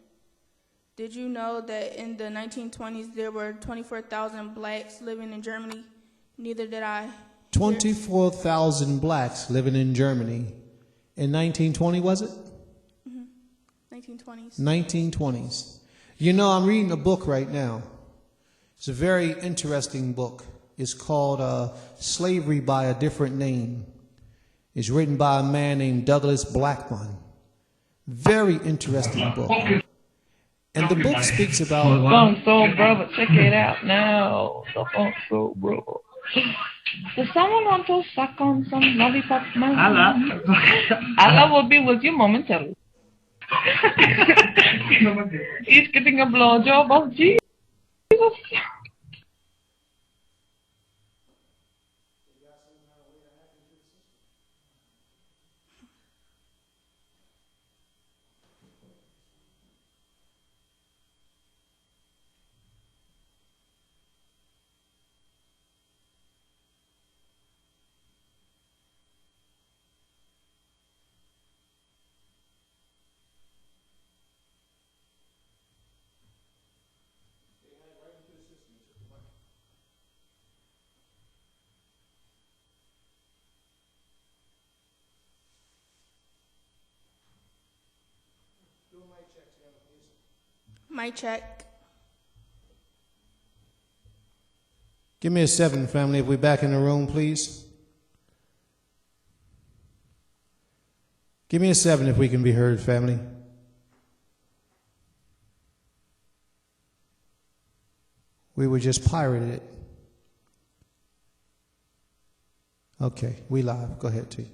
Did you know that in the 1920s there were 24,000 blacks living in Germany? Neither did I. 24,000 blacks living in Germany. In 1920, was it? 1920s. 1920s. You know, I'm reading a book right now. It's a very interesting book. It's called Slavery by a Different Name. It's written by a man named Douglas Blackmun. Very interesting book. And the book speaks about... Funk Soul Brother, check it out now. The Funk Soul Brother. Does someone want to suck on some lollipop man? Allah will be with you momentarily. He's getting a blowjob of Jesus. Mic check. Give me a 7, family, if we're back in the room, please. Give me a 7 if we can be heard, family. We were just pirated. Okay, we live. Go ahead, T.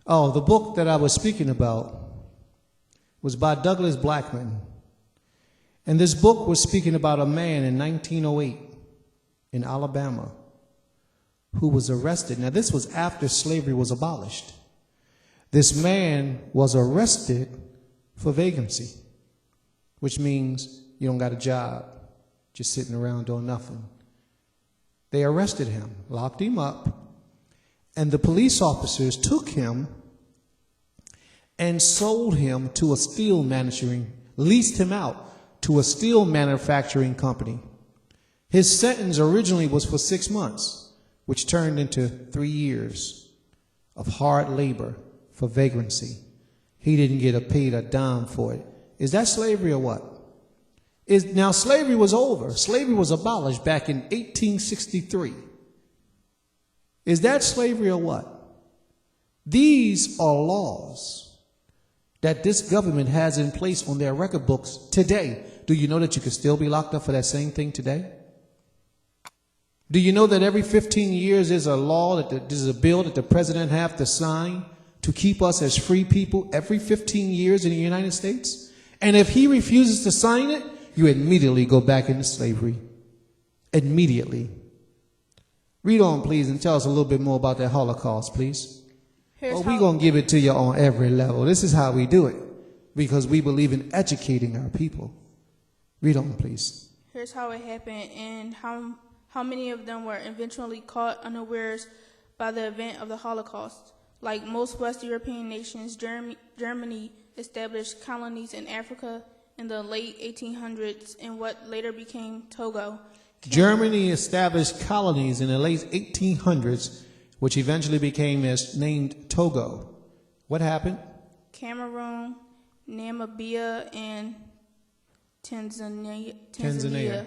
Oh, the book that I was speaking about was by Douglas Blackmun. And this book was speaking about a man in 1908 in Alabama who was arrested. Now, this was after slavery was abolished. This man was arrested for vagrancy, which means you don't got a job, just sitting around doing nothing. They arrested him, locked him up, and the police officers took him and sold him to a steel manufacturing, leased him out to a steel manufacturing company. His sentence originally was for 6 months, which turned into 3 years of hard labor for vagrancy. He didn't get paid a dime for it. Is that slavery or what? Now, slavery was over. Slavery was abolished back in 1863. Is that slavery or what? These are laws that this government has in place on their record books today. Do you know that you could still be locked up for that same thing today? Do you know that every 15 years there's a law, there's a bill that the president has to sign to keep us as free people every 15 years in the United States? And if he refuses to sign it, you immediately go back into slavery. Immediately. Read on, please, and tell us a little bit more about that Holocaust, please. We're going to give it to you on every level. This is how we do it, because we believe in educating our people. Read on, please. Here's how it happened and how many of them were eventually caught unawares by the event of the Holocaust. Like most West European nations, Germany established colonies in Africa in the late 1800s in what later became Togo. Germany established colonies in the late 1800s, which eventually became named Togo. What happened? Cameroon, Namibia, and Tanzania.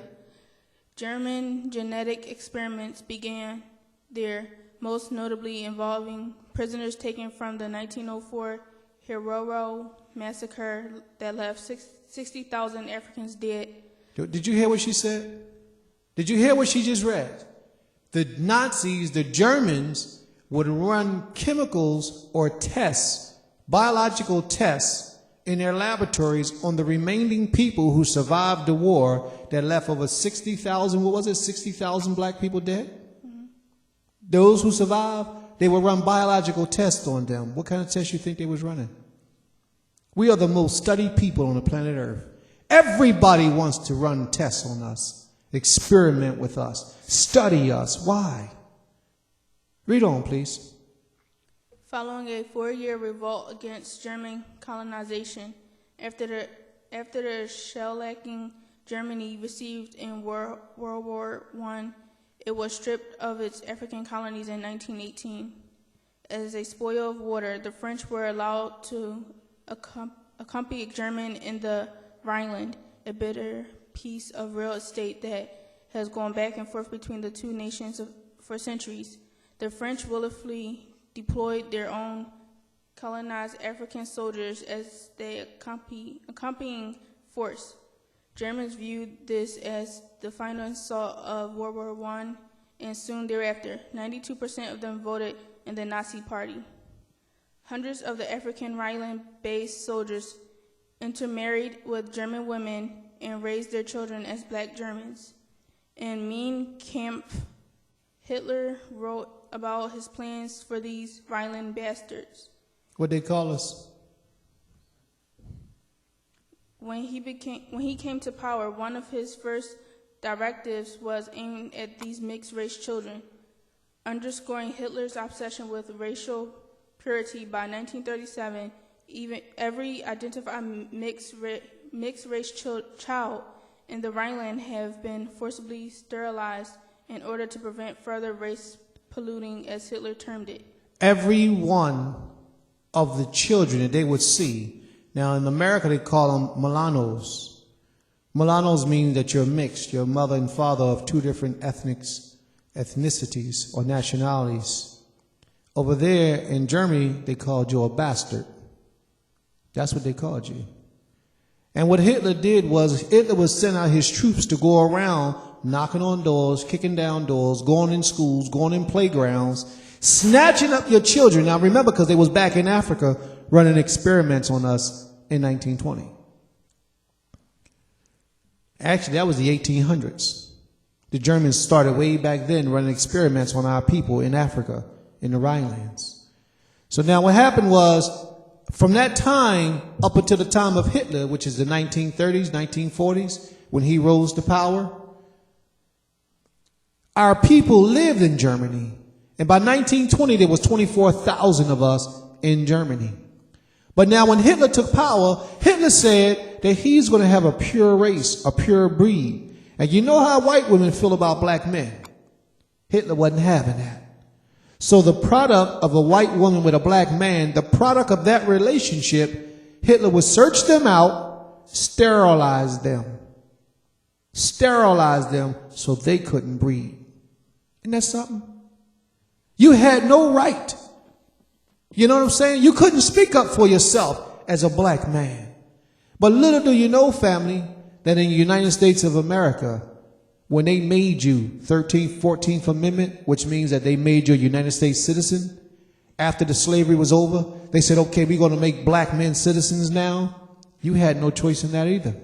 German genetic experiments began there, most notably involving prisoners taken from the 1904 Herero massacre that left 60,000 Africans dead. Did you hear what she said? Did you hear what she just read? The Nazis, the Germans, would run chemicals or tests, biological tests, in their laboratories on the remaining people who survived the war that left over 60,000, what was it, 60,000 black people dead? Mm-hmm. Those who survived, they would run biological tests on them. What kind of tests you think they was running? We are the most studied people on the planet Earth. Everybody wants to run tests on us, experiment with us, study us. Why? Read on, please. Following a 4-year revolt against German colonization, after after the shellacking Germany received in World War I, it was stripped of its African colonies in 1918. As a spoil of war, the French were allowed to accompany German in the Rhineland, a bitter piece of real estate that has gone back and forth between the two nations for centuries. The French willfully deployed their own colonized African soldiers as their accompanying force. Germans viewed this as the final insult of World War I, and soon thereafter, 92% of them voted in the Nazi Party. Hundreds of the African Rhineland-based soldiers intermarried with German women and raised their children as black Germans. In Mein Kampf, Hitler wrote about his plans for these Rhineland bastards. What they call us? When he came to power, one of his first directives was aimed at these mixed-race children. Underscoring Hitler's obsession with racial purity, by 1937, every identified mixed-race child in the Rhineland have been forcibly sterilized in order to prevent further race polluting, as Hitler termed it. Every one of the children that they would see. Now, in America, they call them Mulanos. Mulanos mean that you're mixed. You're mother and father of two different ethnicities or nationalities. Over there in Germany, they called you a bastard. That's what they called you. And what Hitler did was, Hitler would send out his troops to go around knocking on doors, kicking down doors, going in schools, going in playgrounds, snatching up your children. Now remember, because they was back in Africa running experiments on us in 1920. Actually, that was the 1800s. The Germans started way back then running experiments on our people in Africa, in the Rhinelands. So now what happened was, from that time up until the time of Hitler, which is the 1930s, 1940s, when he rose to power, our people lived in Germany. And by 1920, there was 24,000 of us in Germany. But now when Hitler took power, Hitler said that he's going to have a pure race, a pure breed. And you know how white women feel about black men. Hitler wasn't having that. So the product of a white woman with a black man, the product of that relationship, Hitler would search them out, sterilize them so they couldn't breed. Isn't that something? You had no right. You know what I'm saying? You couldn't speak up for yourself as a black man. But little do you know, family, that in the United States of America, when they made you 13th, 14th Amendment, which means that they made you a United States citizen, after the slavery was over, they said, okay, we're going to make black men citizens now. You had no choice in that either.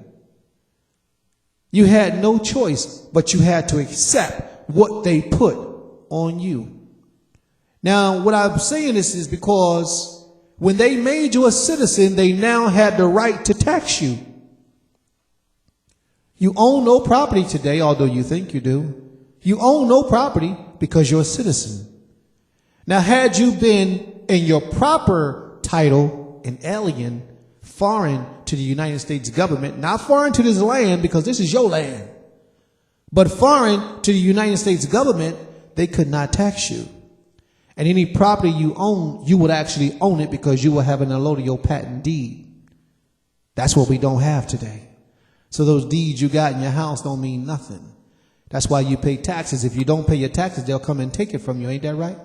You had no choice, but you had to accept what they put on you. Now, what I'm saying this is because when they made you a citizen, they now had the right to tax you. You own no property today, although you think you do. You own no property because you're a citizen. Now, had you been in your proper title, an alien, foreign to the United States government, not foreign to this land because this is your land, but foreign to the United States government, they could not tax you. And any property you own, you would actually own it because you will have an allodial patent deed. That's what we don't have today. So those deeds you got in your house don't mean nothing. That's why you pay taxes. If you don't pay your taxes, they'll come and take it from you. Ain't that right?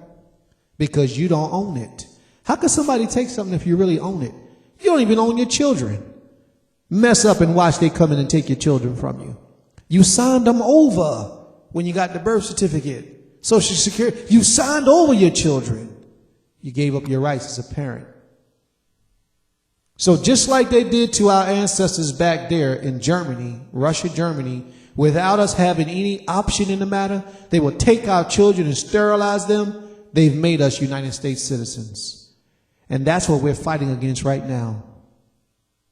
Because you don't own it. How could somebody take something if you really own it? You don't even own your children. Mess up and watch they come in and take your children from you. You signed them over when you got the birth certificate. Social Security, you signed over your children. You gave up your rights as a parent. So just like they did to our ancestors back there in Germany, Russia, Germany, without us having any option in the matter, they will take our children and sterilize them. They've made us United States citizens. And that's what we're fighting against right now.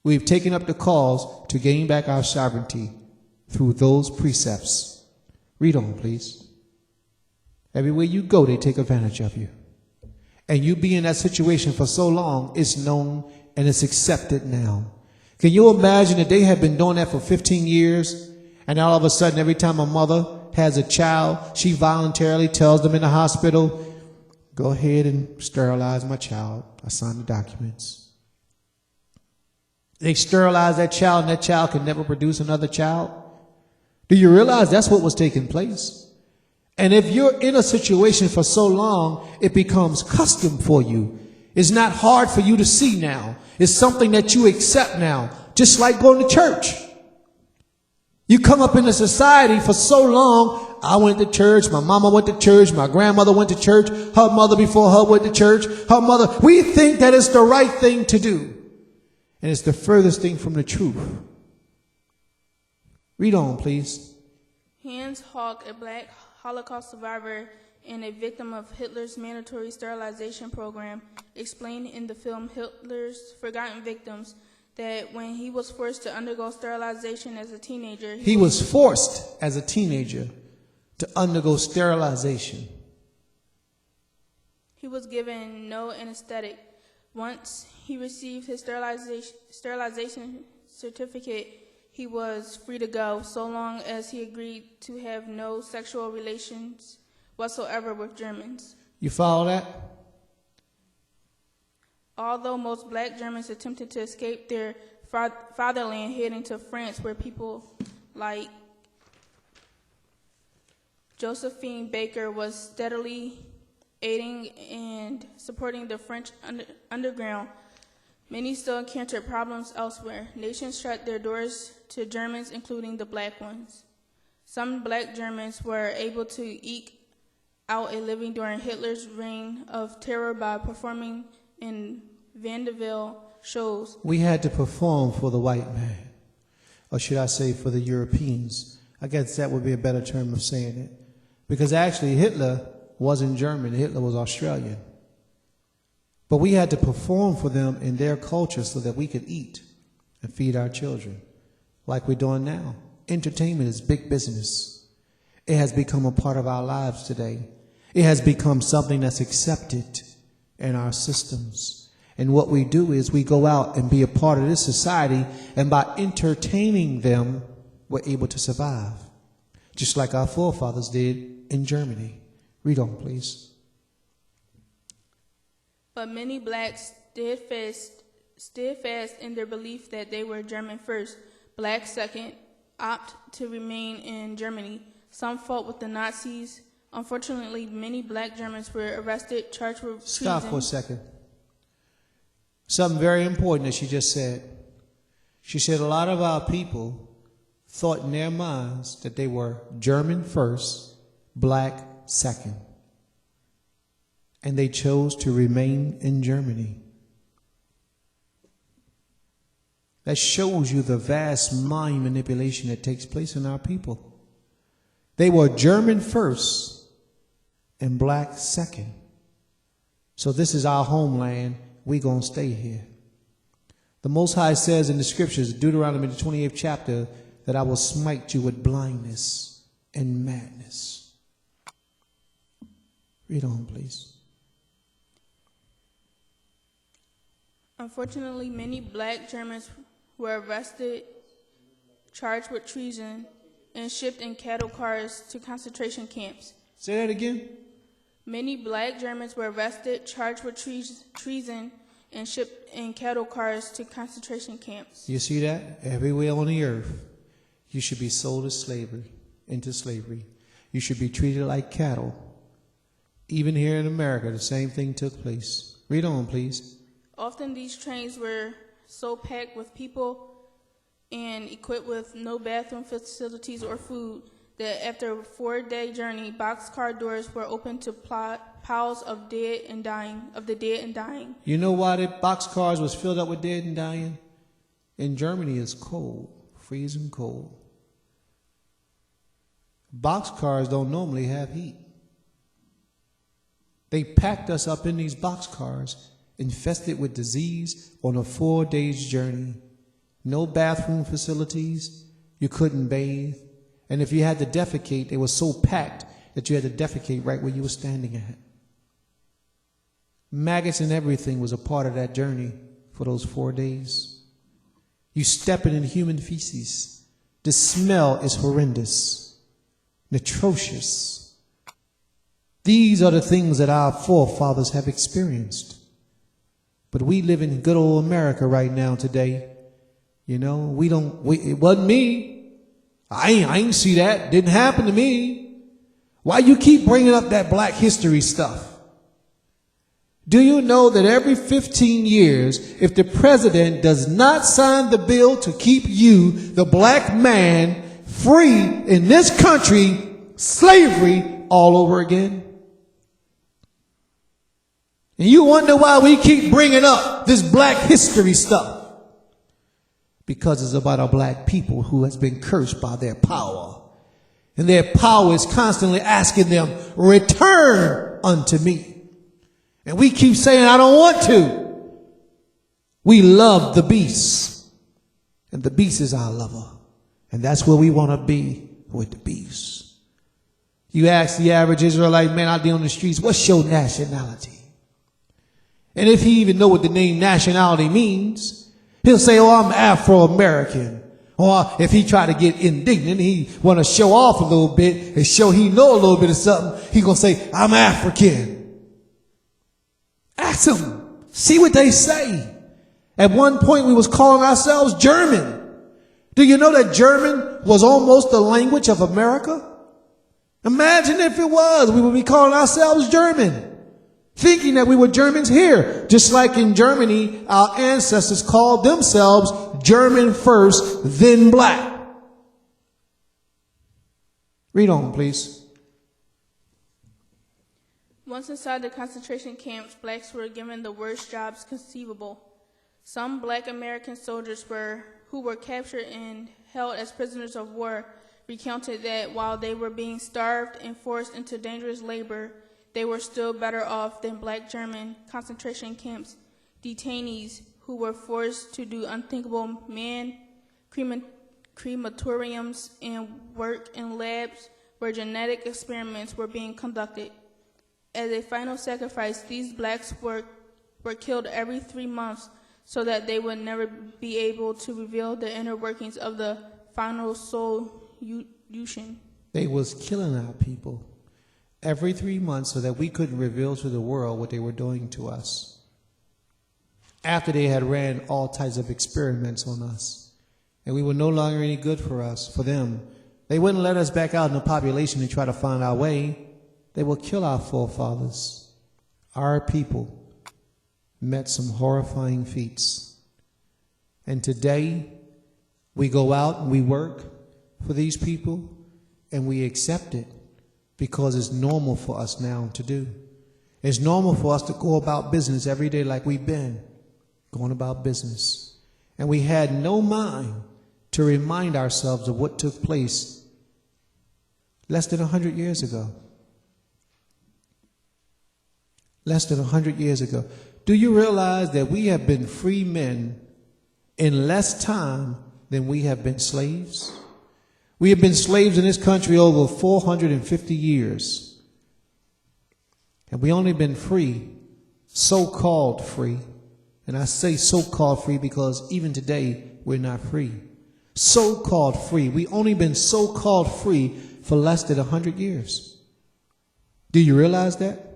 We've taken up the cause to gain back our sovereignty through those precepts. Read on, please. Everywhere you go, they take advantage of you. And you be in that situation for so long, it's known and it's accepted now. Can you imagine that they have been doing that for 15 years, and all of a sudden, every time a mother has a child, she voluntarily tells them in the hospital, go ahead and sterilize my child. I signed the documents. They sterilize that child, and that child can never produce another child. Do you realize that's what was taking place? And if you're in a situation for so long, it becomes custom for you. It's not hard for you to see now. It's something that you accept now, just like going to church. You come up in a society for so long. I went to church. My mama went to church. My grandmother went to church. Her mother before her went to church. Her mother. We think that it's the right thing to do. And it's the furthest thing from the truth. Read on, please. Hans Hawk, a black Holocaust survivor and a victim of Hitler's mandatory sterilization program, explained in the film Hitler's Forgotten Victims that when he was forced to undergo sterilization as a teenager, he was forced as a teenager to undergo sterilization. He was given no anesthetic. Once he received his sterilization certificate, he was free to go so long as he agreed to have no sexual relations whatsoever with Germans. You follow that? Although most black Germans attempted to escape their fatherland heading to France, where people like Josephine Baker was steadily aiding and supporting the French underground, many still encountered problems elsewhere. Nations shut their doors to Germans, including the black ones. Some black Germans were able to eke out a living during Hitler's reign of terror by performing in vaudeville shows. We had to perform for the white man, or should I say for the Europeans. I guess that would be a better term of saying it. Because actually Hitler wasn't German, Hitler was Australian. But we had to perform for them in their culture so that we could eat and feed our children, like we're doing now. Entertainment is big business. It has become a part of our lives today. It has become something that's accepted in our systems. And what we do is we go out and be a part of this society, and by entertaining them, we're able to survive. Just like our forefathers did in Germany. Read on, please. But many blacks steadfast in their belief that they were German first, black second, opt to remain in Germany. Some fought with the Nazis. Unfortunately, many black Germans were arrested, charged with treason. Stop for a second. Something very important that she just said. She said a lot of our people thought in their minds that they were German first, black second. And they chose to remain in Germany. That shows you the vast mind manipulation that takes place in our people. They were German first and black second. So this is our homeland. We're going to stay here. The Most High says in the scriptures, Deuteronomy the 28th chapter, that I will smite you with blindness and madness. Read on, please. Unfortunately, many black Germans were arrested, charged with treason, and shipped in cattle cars to concentration camps. Say that again. Many black Germans were arrested, charged with treason, and shipped in cattle cars to concentration camps. You see that? Everywhere on the earth, you should be sold into slavery. You should be treated like cattle. Even here in America, the same thing took place. Read on, please. Often these trains were so packed with people and equipped with no bathroom facilities or food that after a 4-day journey, boxcar doors were opened to piles of the dead and dying. You know why the boxcars was filled up with dead and dying? In Germany, it's cold, freezing cold. Boxcars don't normally have heat. They packed us up in these boxcars, infested with disease, on a 4-day journey. No bathroom facilities. You couldn't bathe. And if you had to defecate, they were so packed that you had to defecate right where you were standing at. Maggots and everything was a part of that journey for those 4 days. You stepping in human feces. The smell is horrendous and atrocious. These are the things that our forefathers have experienced. But we live in good old America right now today. You know, it wasn't me. I ain't see that. Didn't happen to me. Why you keep bringing up that black history stuff? Do you know that every 15 years, if the president does not sign the bill to keep you, the black man, free in this country, slavery all over again? And you wonder why we keep bringing up this black history stuff. Because it's about our black people who has been cursed by their power. And their power is constantly asking them, return unto me. And we keep saying, I don't want to. We love the beast. And the beast is our lover. And that's where we want to be, with the beast. You ask the average Israelite man out there on the streets, what's your nationality? And if he even know what the name nationality means, he'll say, oh, I'm Afro-American. Or if he try to get indignant, he want to show off a little bit and show he know a little bit of something, he going to say, I'm African. Ask them. See what they say. At one point, we was calling ourselves German. Do you know that German was almost the language of America? Imagine if it was. We would be calling ourselves German, thinking that we were Germans here. Just like in Germany, our ancestors called themselves German first, then black. Read on, please. Once inside the concentration camps, blacks were given the worst jobs conceivable. Some black American soldiers who were captured and held as prisoners of war recounted that while they were being starved and forced into dangerous labor, they were still better off than black German concentration camps detainees who were forced to do unthinkable crematoriums and work in labs where genetic experiments were being conducted. As a final sacrifice, these blacks were killed every 3 months so that they would never be able to reveal the inner workings of the final solution. They was killing our people every 3 months so that we couldn't reveal to the world what they were doing to us. After they had ran all types of experiments on us, and we were no longer any good for us, for them, they wouldn't let us back out in the population and try to find our way. They will kill our forefathers. Our people met some horrifying feats. And today, we go out and we work for these people, and we accept it because it's normal for us now to do. It's normal for us to go about business every day like we've been going about business. And we had no mind to remind ourselves of what took place less than 100 years ago. Less than 100 years ago. Do you realize that we have been free men in less time than we have been slaves? We have been slaves in this country over 450 years. And we only been free, so-called free. And I say so-called free because even today we're not free. So-called free. We only been so-called free for less than 100 years. Do you realize that?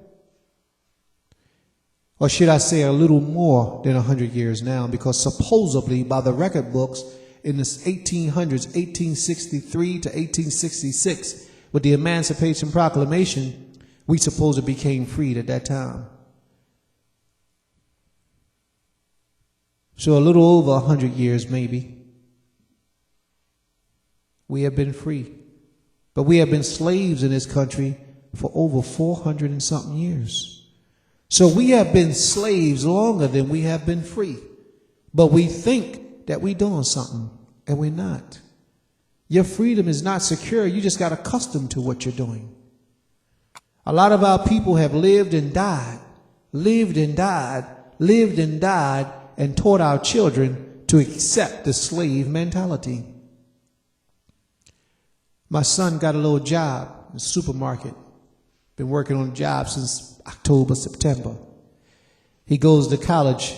Or should I say a little more than 100 years now, because supposedly by the record books in the 1800s, 1863 to 1866, with the Emancipation Proclamation, we supposedly became freed at that time. So a little over 100 years maybe, we have been free. But we have been slaves in this country for over 400 and something years. So we have been slaves longer than we have been free. But we think that we're doing something, and we're not. Your freedom is not secure. You just got accustomed to what you're doing. A lot of our people have lived and died, lived and died, lived and died, and taught our children to accept the slave mentality. My son got a little job in the supermarket. Been working on a job since October, September. He goes to college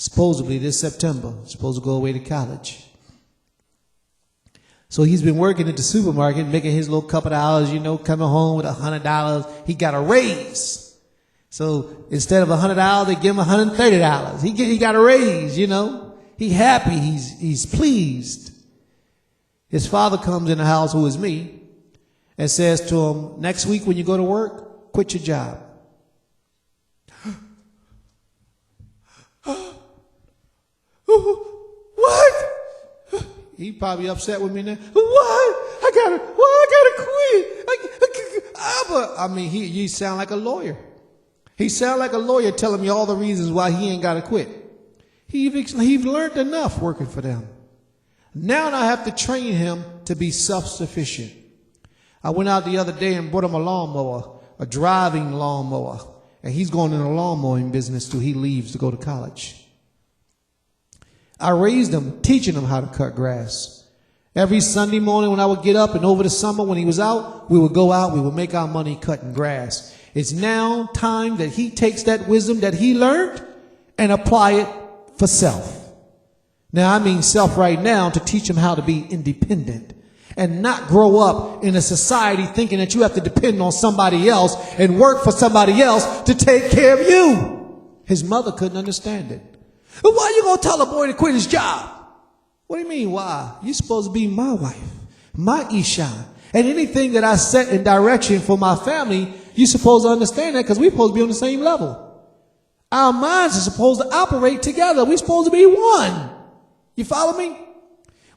supposedly this September, supposed to go away to college. So he's been working at the supermarket, making his little couple of dollars, coming home with $100. He got a raise. So instead of $100, they give him $130. He got a raise, He happy, he's pleased. His father comes in the house, who is me, and says to him, next week when you go to work, quit your job. What? He probably upset with me now. What? I gotta quit. He sound like a lawyer. He sound like a lawyer telling me all the reasons why he ain't gotta quit. He's learned enough working for them. Now I have to train him to be self-sufficient. I went out the other day and bought him a lawnmower, a driving lawnmower, and he's going in the lawnmowing business till he leaves to go to college. I raised him, teaching him how to cut grass. Every Sunday morning when I would get up, and over the summer when he was out, we would go out, we would make our money cutting grass. It's now time that he takes that wisdom that he learned and apply it for self. Now I mean self right now, to teach him how to be independent and not grow up in a society thinking that you have to depend on somebody else and work for somebody else to take care of you. His mother couldn't understand it. Why you gonna tell a boy to quit his job? What do you mean, why? You're supposed to be my wife, my Isha. And anything that I set in direction for my family, you're supposed to understand that, because we're supposed to be on the same level. Our minds are supposed to operate together. We're supposed to be one. You follow me?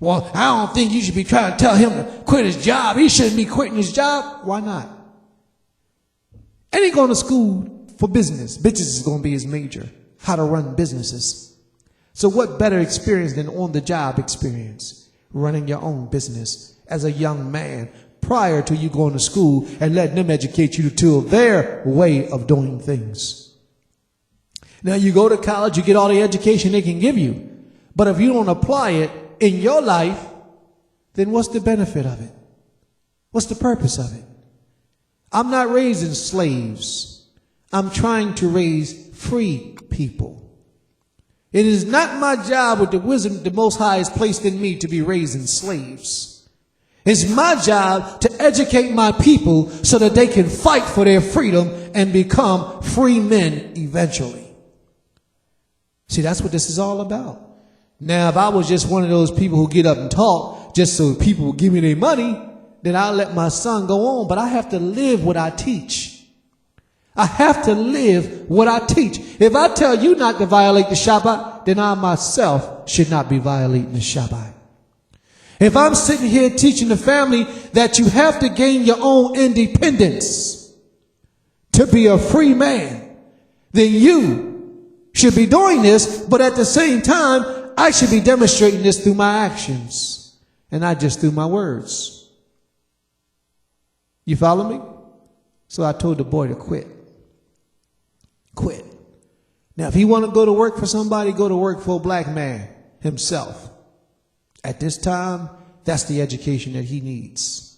Well, I don't think you should be trying to tell him to quit his job. He shouldn't be quitting his job. Why not? And he going to school for business. Business is going to be his major. How to run businesses. So what better experience than on-the-job experience? Running your own business as a young man prior to you going to school and letting them educate you to their way of doing things. Now you go to college, you get all the education they can give you. But if you don't apply it in your life, then what's the benefit of it? What's the purpose of it? I'm not raising slaves. I'm trying to raise free people. It is not my job, with the wisdom the Most High has placed in me, to be raising slaves. It's my job to educate my people so that they can fight for their freedom and become free men eventually. See, that's what this is all about. Now, if I was just one of those people who get up and talk just so people will give me their money, then I'll let my son go on. But I have to live what I teach. I have to live what I teach. If I tell you not to violate the Shabbat, then I myself should not be violating the Shabbat. If I'm sitting here teaching the family that you have to gain your own independence to be a free man, then you should be doing this, but at the same time, I should be demonstrating this through my actions and not just through my words. You follow me? So I told the boy to quit. Quit. Now, if he want to go to work for somebody, go to work for a black man himself. At this time, that's the education that he needs.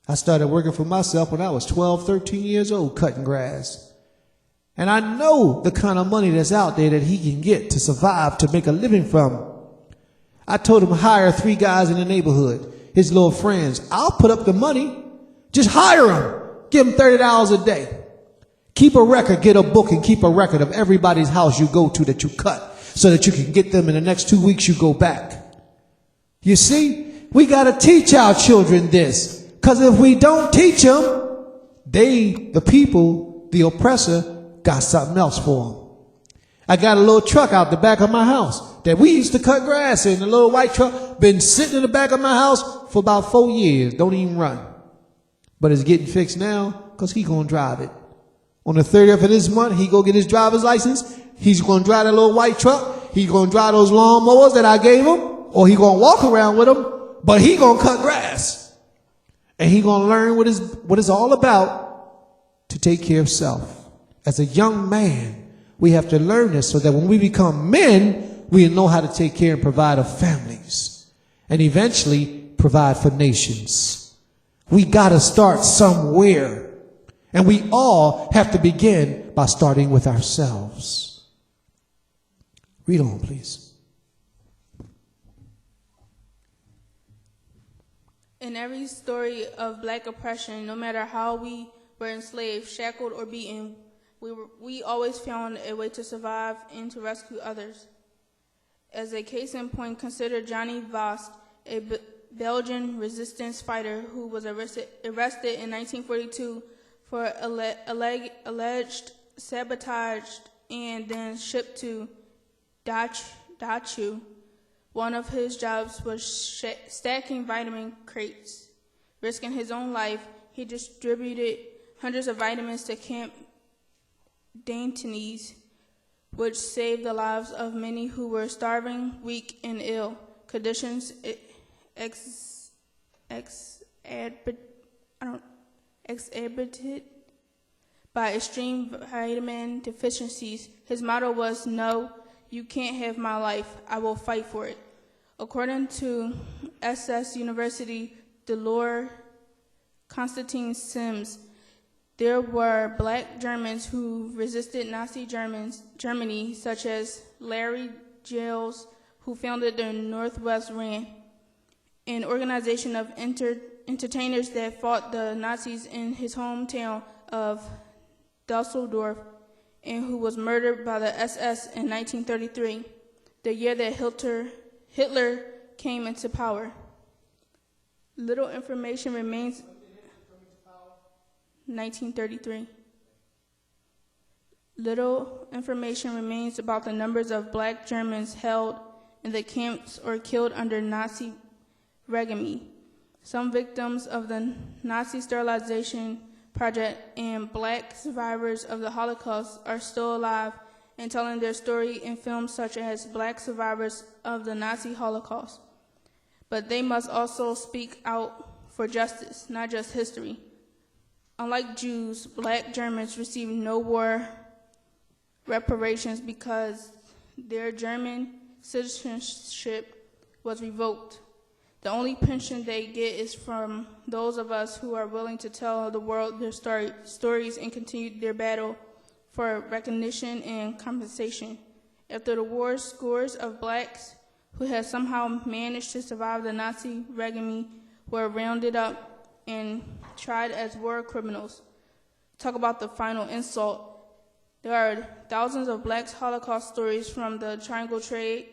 I started working for myself when I was 12, 13 years old, cutting grass. And I know the kind of money that's out there that he can get to survive, to make a living from. I told him, hire 3 guys in the neighborhood, his little friends. I'll put up the money. Just hire them. Give them $30 a day. Keep a record, get a book and keep a record of everybody's house you go to that you cut, so that you can get them in the next 2 weeks you go back. You see, we got to teach our children this, because if we don't teach them, the people, the oppressor, got something else for them. I got a little truck out the back of my house that we used to cut grass in, a little white truck, been sitting in the back of my house for about 4 years, don't even run. But it's getting fixed now because he's going to drive it. On the 30th of this month, he go get his driver's license. He's going to drive that little white truck. He's going to drive those lawnmowers that I gave him, or he going to walk around with them, but he going to cut grass. And he going to learn what it's all about to take care of self. As a young man, we have to learn this so that when we become men, we know how to take care and provide for families and eventually provide for nations. We got to start somewhere. And we all have to begin by starting with ourselves. Read on, please. In every story of black oppression, no matter how we were enslaved, shackled, or beaten, we always found a way to survive and to rescue others. As a case in point, consider Johnny Vost, a Belgian resistance fighter who was arrested in 1942 for alleged sabotage and then shipped to Dachau. One of his jobs was stacking vitamin crates. Risking his own life, he distributed hundreds of vitamins to Camp Dantonese, which saved the lives of many who were starving, weak, and ill. Conditions exhibited by extreme vitamin deficiencies. His motto was, "No, you can't have my life. I will fight for it." According to SS University, Delors Constantine Sims, there were black Germans who resisted Nazi Germany, such as Larry Giles, who founded the Northwest Rand, an organization of entertainers that fought the Nazis in his hometown of Dusseldorf, and who was murdered by the SS in 1933, the year that Hitler came into power. Little information remains. 1933. Little information remains about the numbers of black Germans held in the camps or killed under Nazi regime. Some victims of the Nazi sterilization project and black survivors of the Holocaust are still alive and telling their story in films such as Black Survivors of the Nazi Holocaust. But they must also speak out for justice, not just history. Unlike Jews, black Germans received no war reparations because their German citizenship was revoked. The only pension they get is from those of us who are willing to tell the world their stories and continue their battle for recognition and compensation. After the war, scores of blacks who had somehow managed to survive the Nazi regime were rounded up and tried as war criminals. Talk about the final insult. There are thousands of black Holocaust stories, from the triangle trade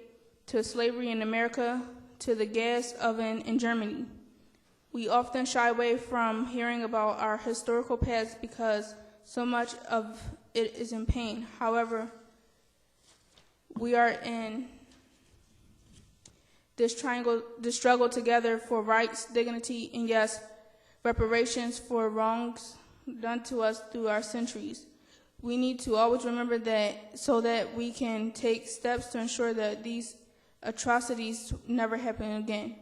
to slavery in America to the gas oven in Germany. We often shy away from hearing about our historical past because so much of it is in pain. However, we are in this struggle together for rights, dignity, and yes, reparations for wrongs done to us through our centuries. We need to always remember that so that we can take steps to ensure that these atrocities never happen again.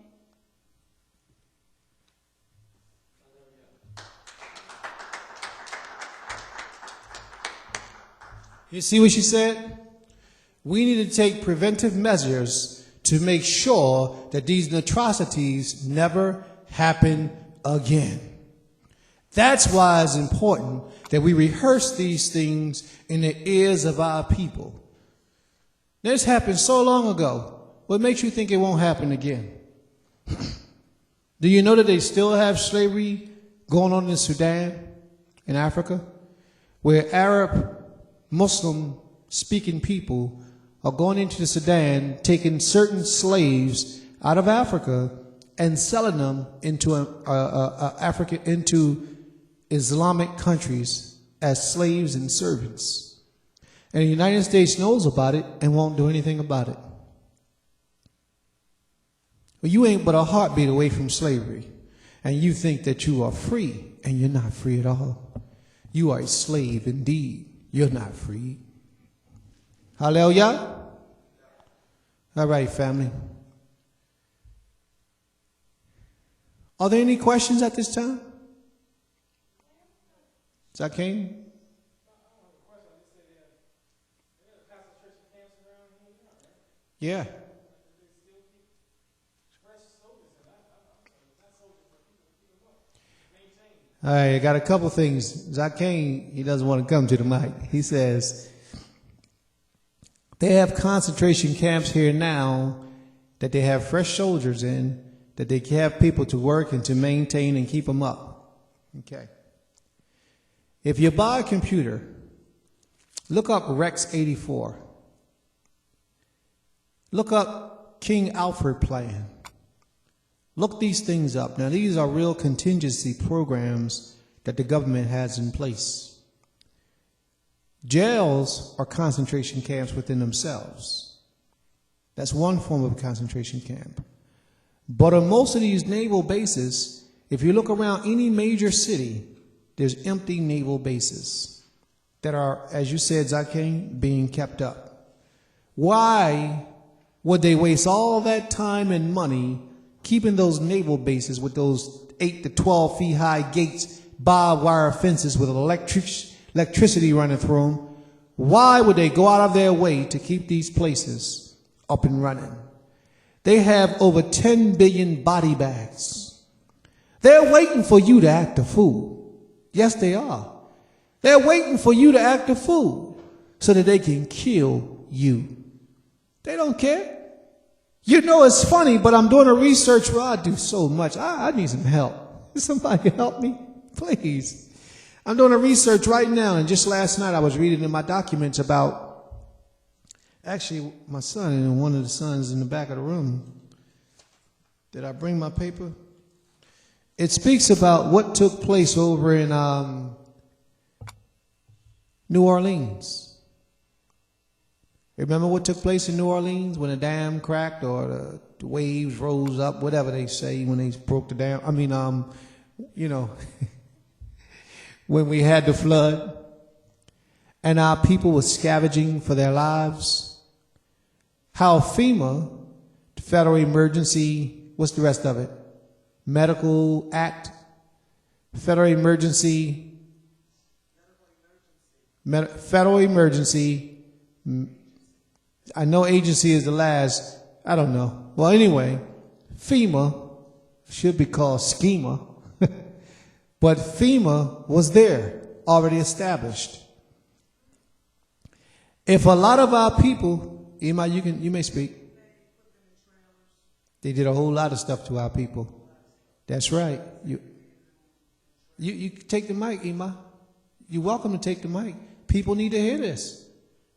You see what she said? We need to take preventive measures to make sure that these atrocities never happen again. That's why it's important that we rehearse these things in the ears of our people. This happened so long ago. What makes you think it won't happen again? Do you know that they still have slavery going on in Sudan, in Africa, where Arab Muslim speaking people are going into the Sudan, taking certain slaves out of Africa and selling them into into Islamic countries as slaves and servants. And the United States knows about it and won't do anything about it. Well, you ain't but a heartbeat away from slavery, and you think that you are free, and you're not free at all. You are a slave indeed. You're not free. Hallelujah. All right, family. Are there any questions at this time? Zakim? Yeah. All right, I got a couple things. Zakim, he doesn't want to come to the mic. He says, They have concentration camps here now that they have fresh soldiers in, that they have people to work and to maintain and keep them up. Okay. If you buy a computer, look up Rex 84. Look up King Alfred Plan. Look these things up. Now, these are real contingency programs that the government has in place. Jails are concentration camps within themselves. That's one form of a concentration camp. But on most of these naval bases, if you look around any major city, there's empty naval bases that are, as you said, Zakeem, being kept up. Why would they waste all that time and money keeping those naval bases with those 8 to 12 feet high gates, barbed wire fences with electricity running through them? Why would they go out of their way to keep these places up and running? They have over 10 billion body bags. They're waiting for you to act a fool. Yes, they are. They're waiting for you to act a fool so that they can kill you. They don't care. You know, it's funny, but I'm doing a research where I do so much. I need some help. Somebody help me, please. I'm doing a research right now, and just last night I was reading in my documents about, actually, my son and one of the sons in the back of the room. Did I bring my paper? It speaks about what took place over in New Orleans. Remember what took place in New Orleans when the dam cracked or the waves rose up, whatever they say when they broke the dam? I mean, you know, when we had the flood and our people were scavenging for their lives. How FEMA, the Federal Emergency, what's the rest of it? Medical Act, Federal Emergency, Federal Emergency, I know agency is the last, I don't know. Well, anyway, FEMA should be called schema, but FEMA was there, already established. If a lot of our people, Ima, you may speak. They did a whole lot of stuff to our people. That's right. You take the mic, Ima. You're welcome to take the mic. People need to hear this.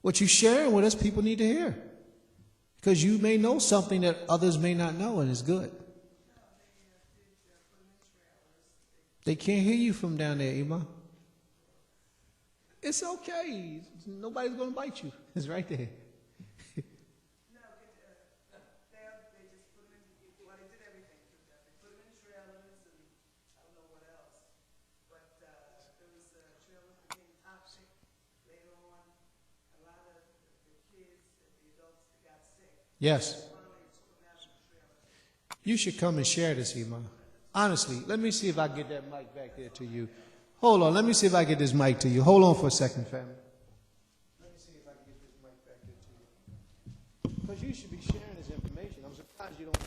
What you're sharing with us, people need to hear. Because you may know something that others may not know, and it's good. They can't hear you from down there, Ima. It's okay. Nobody's going to bite you. It's right there. Yes. You should come and share this, Ima. Honestly, let me see if I get that mic back there to you. Hold on, let me see if I get this mic to you. Hold on for a second, family. Let me see if I can get this mic back there to you. Because you should be sharing this information. I'm surprised you don't.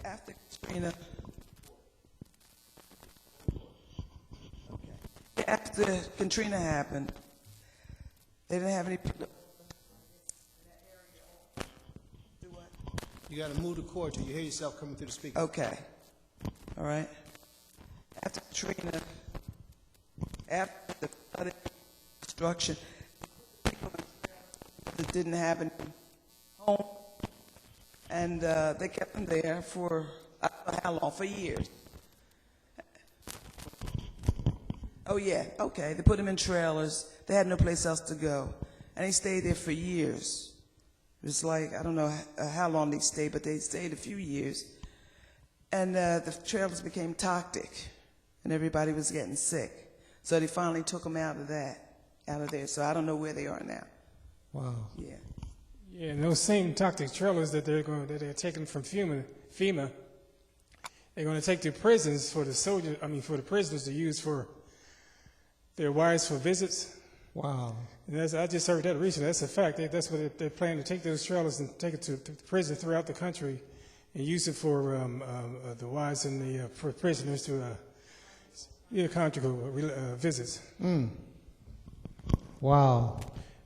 After Katrina, after Katrina happened, they didn't have any people. Do what? You got to move the cord till you hear yourself coming through the speaker. Okay. All right. After Katrina, after the flooding, destruction, people that didn't have any home. And they kept them there for, I don't know how long, for years. Oh, yeah, okay. They put them in trailers. They had no place else to go. And they stayed there for years. It was like, I don't know how long they stayed, but they stayed a few years. And the trailers became toxic, and everybody was getting sick. So they finally took them out of there. So I don't know where they are now. Wow. Yeah. Yeah, and those same toxic trailers that they're taking from FEMA, they're going to take to prisons for the prisoners to use for their wives for visits. Wow. And I just heard that recently. That's a fact. That's what they plan to take those trailers and take it to prison throughout the country and use it for the wives and the for prisoners to conjugal visits. Wow.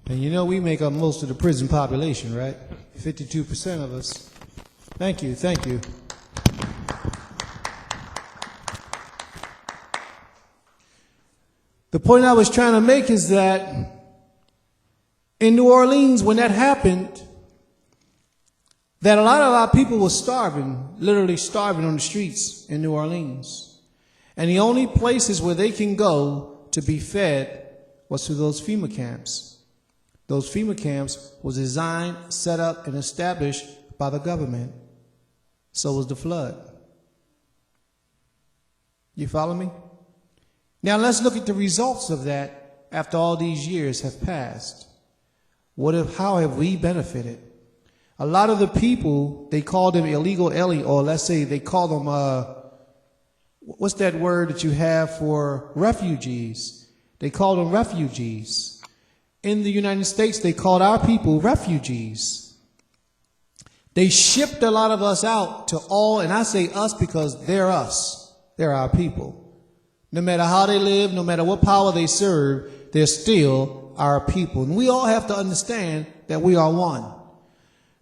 And you know we make up most of the prison population, right? 52% of us. Thank you, thank you. The point I was trying to make is that in New Orleans, when that happened, that a lot of our people were starving, literally starving on the streets in New Orleans. And the only places where they can go to be fed was to those FEMA camps. Those FEMA camps was designed, set up, and established by the government. So was the flood. You follow me? Now let's look at the results of that after all these years have passed. How have we benefited? A lot of the people, they call them illegal alien, or let's say they call them, what's that word that you have for refugees? They call them refugees. In the United States, they called our people refugees. They shipped a lot of us out to all, and I say us because they're us. They're our people. No matter how they live, no matter what power they serve, they're still our people. And we all have to understand that we are one.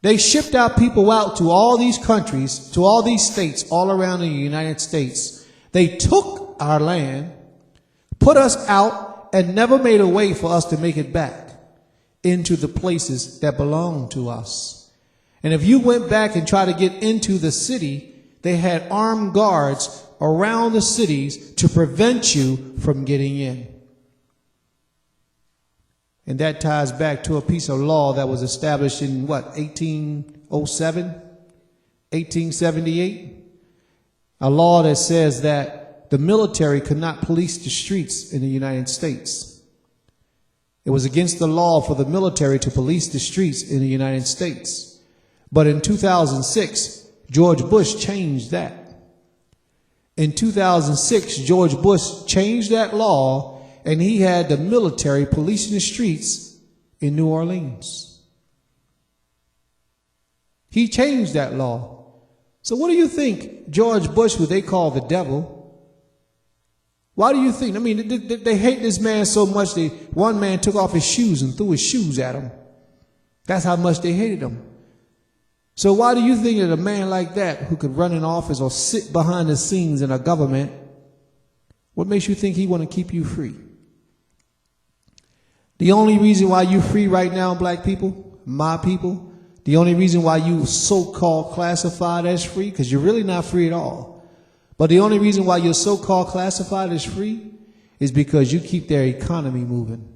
They shipped our people out to all these countries, to all these states all around the United States. They took our land, put us out, and never made a way for us to make it back into the places that belong to us. And if you went back and tried to get into the city, they had armed guards around the cities to prevent you from getting in. And that ties back to a piece of law that was established in 1807, 1878? A law that says that the military could not police the streets in the United States. It was against the law for the military to police the streets in the United States. But in 2006, George Bush changed that. In 2006, George Bush changed that law, and he had the military policing the streets in New Orleans. He changed that law. So what do you think George Bush, who they call the devil, why do you think? I mean, they hate this man so much, one man took off his shoes and threw his shoes at him. That's how much they hated him. So why do you think that a man like that, who could run in office or sit behind the scenes in a government, what makes you think he want to keep you free? The only reason why you're free right now, black people, my people, the only reason why you so-called classified as free, because you're really not free at all, but the only reason why you're so-called classified as free is because you keep their economy moving.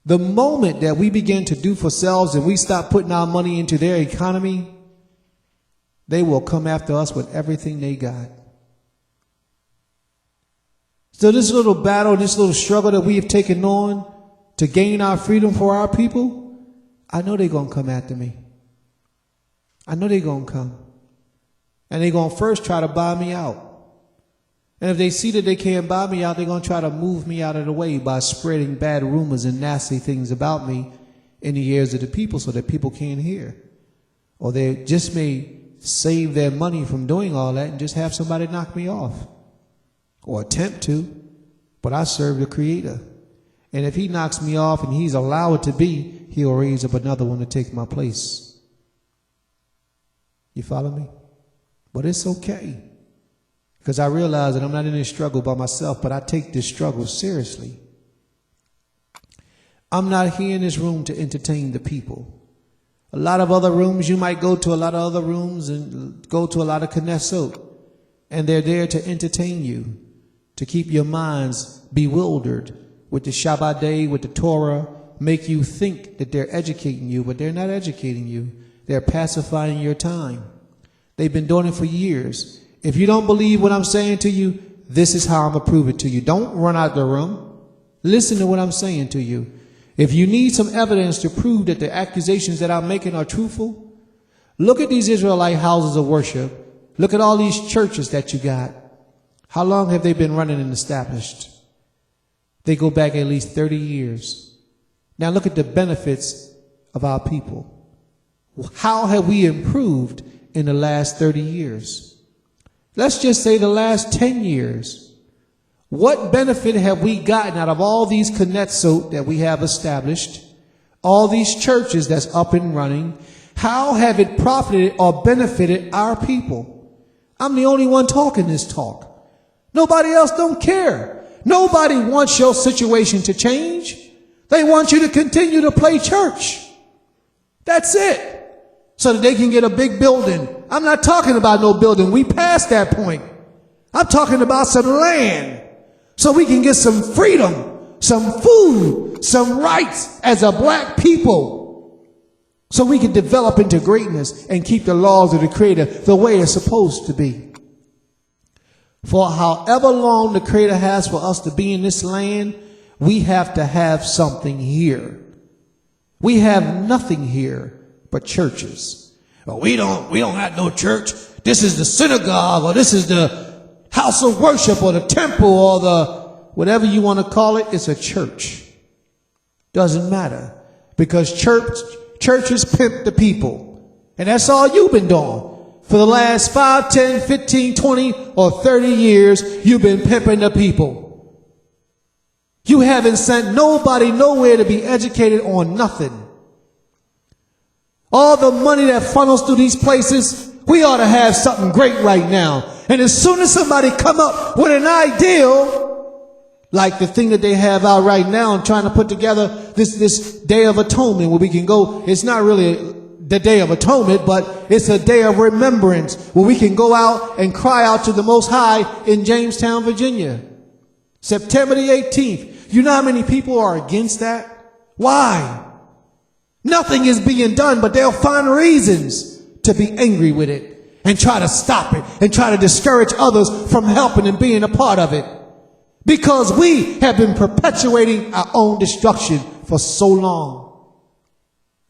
The moment that we begin to do for selves and we stop putting our money into their economy, they will come after us with everything they got. So this little battle, this little struggle that we have taken on to gain our freedom for our people, I know they're going to come after me. I know they're going to come. And they're going to first try to buy me out. And if they see that they can't buy me out, they're going to try to move me out of the way by spreading bad rumors and nasty things about me in the ears of the people so that people can't hear. Or they just may save their money from doing all that and just have somebody knock me off. Or attempt to. But I serve the Creator. And if he knocks me off and he's allowed to be, he'll raise up another one to take my place. You follow me? But it's okay. Because I realize that I'm not in this struggle by myself, but I take this struggle seriously. I'm not here in this room to entertain the people. A lot of other rooms, you might go to a lot of other rooms and go to a lot of Knesset, and they're there to entertain you, to keep your minds bewildered with the Shabbat day, with the Torah, make you think that they're educating you, but they're not educating you. They're pacifying your time. They've been doing it for years. If you don't believe what I'm saying to you, this is how I'm going to prove it to you. Don't run out the room. Listen to what I'm saying to you. If you need some evidence to prove that the accusations that I'm making are truthful, look at these Israelite houses of worship. Look at all these churches that you got. How long have they been running and established? They go back at least 30 years. Now look at the benefits of our people. How have we improved in the last 30 years? Let's just say the last 10 years. What benefit have we gotten out of all these Knesset that we have established, all these churches that's up and running? How have it profited or benefited our people? I'm the only one talking this talk. Nobody else don't care. Nobody wants your situation to change. They want you to continue to play church. That's it. So that they can get a big building. I'm not talking about no building. We passed that point. I'm talking about some land. So we can get some freedom, some food, some rights as a black people. So we can develop into greatness and keep the laws of the Creator the way it's supposed to be. For however long the Creator has for us to be in this land, we have to have something here. We have nothing here but churches. Well, we don't have no church. This is the synagogue, or this is the house of worship, or the temple, or the whatever you want to call it. It's a church. Doesn't matter, because churches pimp the people, and that's all you've been doing. For the last 5, 10, 15, 20, or 30 years, you've been pimping the people. You haven't sent nobody nowhere to be educated on nothing. All the money that funnels through these places, we ought to have something great right now. And as soon as somebody come up with an ideal, like the thing that they have out right now, and trying to put together this Day of Atonement where we can go, it's not really the Day of Atonement, but it's a day of remembrance where we can go out and cry out to the Most High in Jamestown, Virginia. September the 18th. You know how many people are against that? Why? Nothing is being done, but they'll find reasons to be angry with it and try to stop it and try to discourage others from helping and being a part of it. Because we have been perpetuating our own destruction for so long.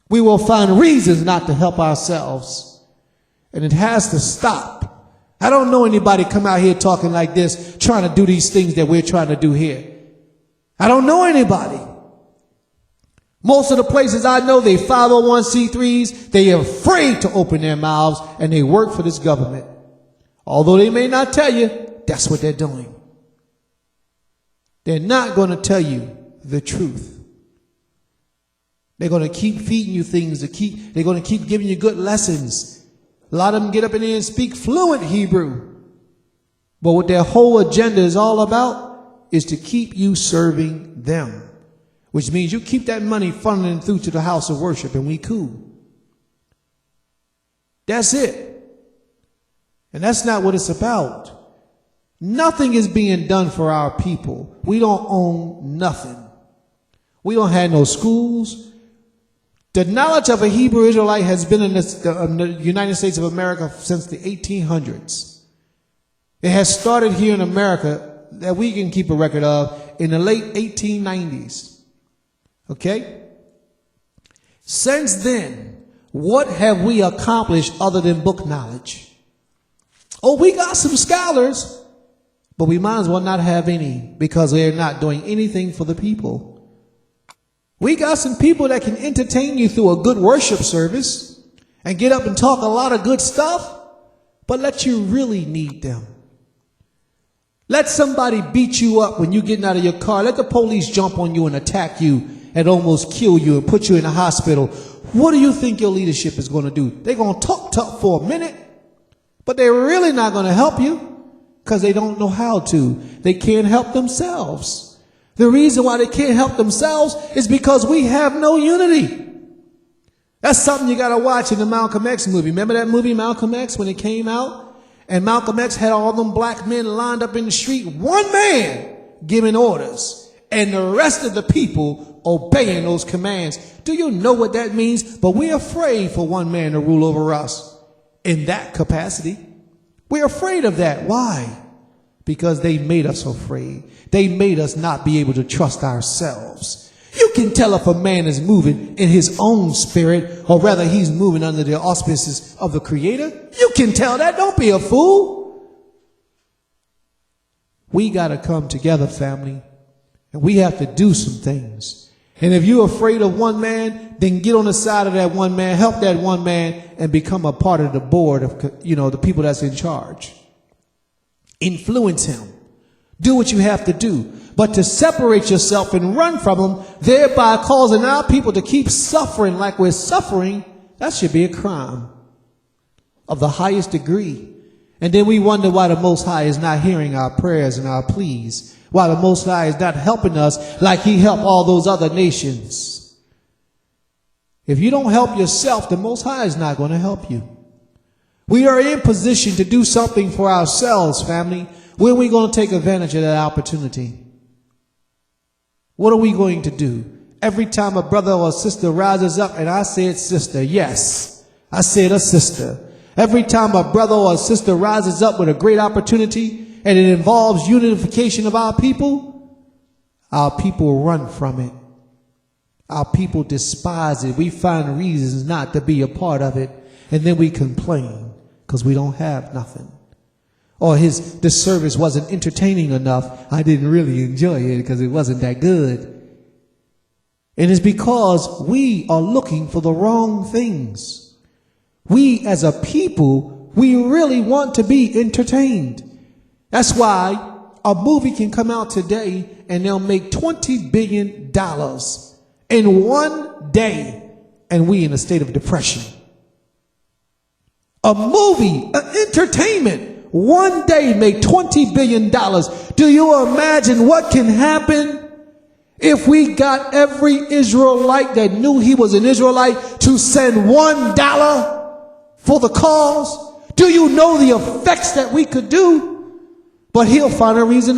We will find reasons not to help ourselves. And it has to stop. I don't know anybody come out here talking like this, trying to do these things that we're trying to do here. I don't know anybody. Most of the places I know, they 501c3s, they are afraid to open their mouths, and they work for this government. Although they may not tell you, that's what they're doing. They're not going to tell you the truth. They're going to keep feeding you things, they're going to keep giving you good lessons. A lot of them get up in there and speak fluent Hebrew. But what their whole agenda is all about is to keep you serving them. Which means you keep that money funneling through to the house of worship, and we cool. That's it. And that's not what it's about. Nothing is being done for our people. We don't own nothing. We don't have no schools. The knowledge of a Hebrew Israelite has been in the United States of America since the 1800s. It has started here in America that we can keep a record of in the late 1890s. Okay? Since then, what have we accomplished other than book knowledge? Oh, we got some scholars, but we might as well not have any because they're not doing anything for the people. We got some people that can entertain you through a good worship service and get up and talk a lot of good stuff, but let you really need them. Let somebody beat you up when you're getting out of your car. Let the police jump on you and attack you and almost kill you and put you in the hospital. What do you think your leadership is going to do? They're going to talk tough for a minute, but they're really not going to help you because they don't know how to. They can't help themselves. The reason why they can't help themselves is because we have no unity. That's something you got to watch in the Malcolm X movie. Remember that movie, Malcolm X, when it came out? And Malcolm X had all them black men lined up in the street. One man giving orders and the rest of the people obeying those commands. Do you know what that means? But we're afraid for one man to rule over us in that capacity. We're afraid of that. Why? Because they made us afraid. They made us not be able to trust ourselves. You can tell if a man is moving in his own spirit, or rather he's moving under the auspices of the Creator. You can tell that. Don't be a fool. We got to come together, family, And we have to do some things. And if you're afraid of one man, then get on the side of that one man, help that one man, and become a part of the board of, the people that's in charge. Influence him. Do what you have to do. But to separate yourself and run from him, thereby causing our people to keep suffering like we're suffering, that should be a crime of the highest degree. And then we wonder why the Most High is not hearing our prayers and our pleas, why the Most High is not helping us like he helped all those other nations. If you don't help yourself, the Most High is not going to help you. We are in position to do something for ourselves, family. When are we going to take advantage of that opportunity? What are we going to do? Every time a brother or a sister rises up, and I said sister, yes, I said a sister. Every time a brother or a sister rises up with a great opportunity and it involves unification of our people run from it. Our people despise it. We find reasons not to be a part of it, and then we complain because we don't have nothing. Or the service wasn't entertaining enough. I didn't really enjoy it because it wasn't that good. And it's because we are looking for the wrong things. We as a people, we really want to be entertained. That's why a movie can come out today and they'll make $20 billion in one day, and we in a state of depression. A movie, an entertainment, one day make $20 billion. Do you imagine what can happen if we got every Israelite that knew he was an Israelite to send $1 for the cause? Do you know the effects that we could do? But he'll find a reason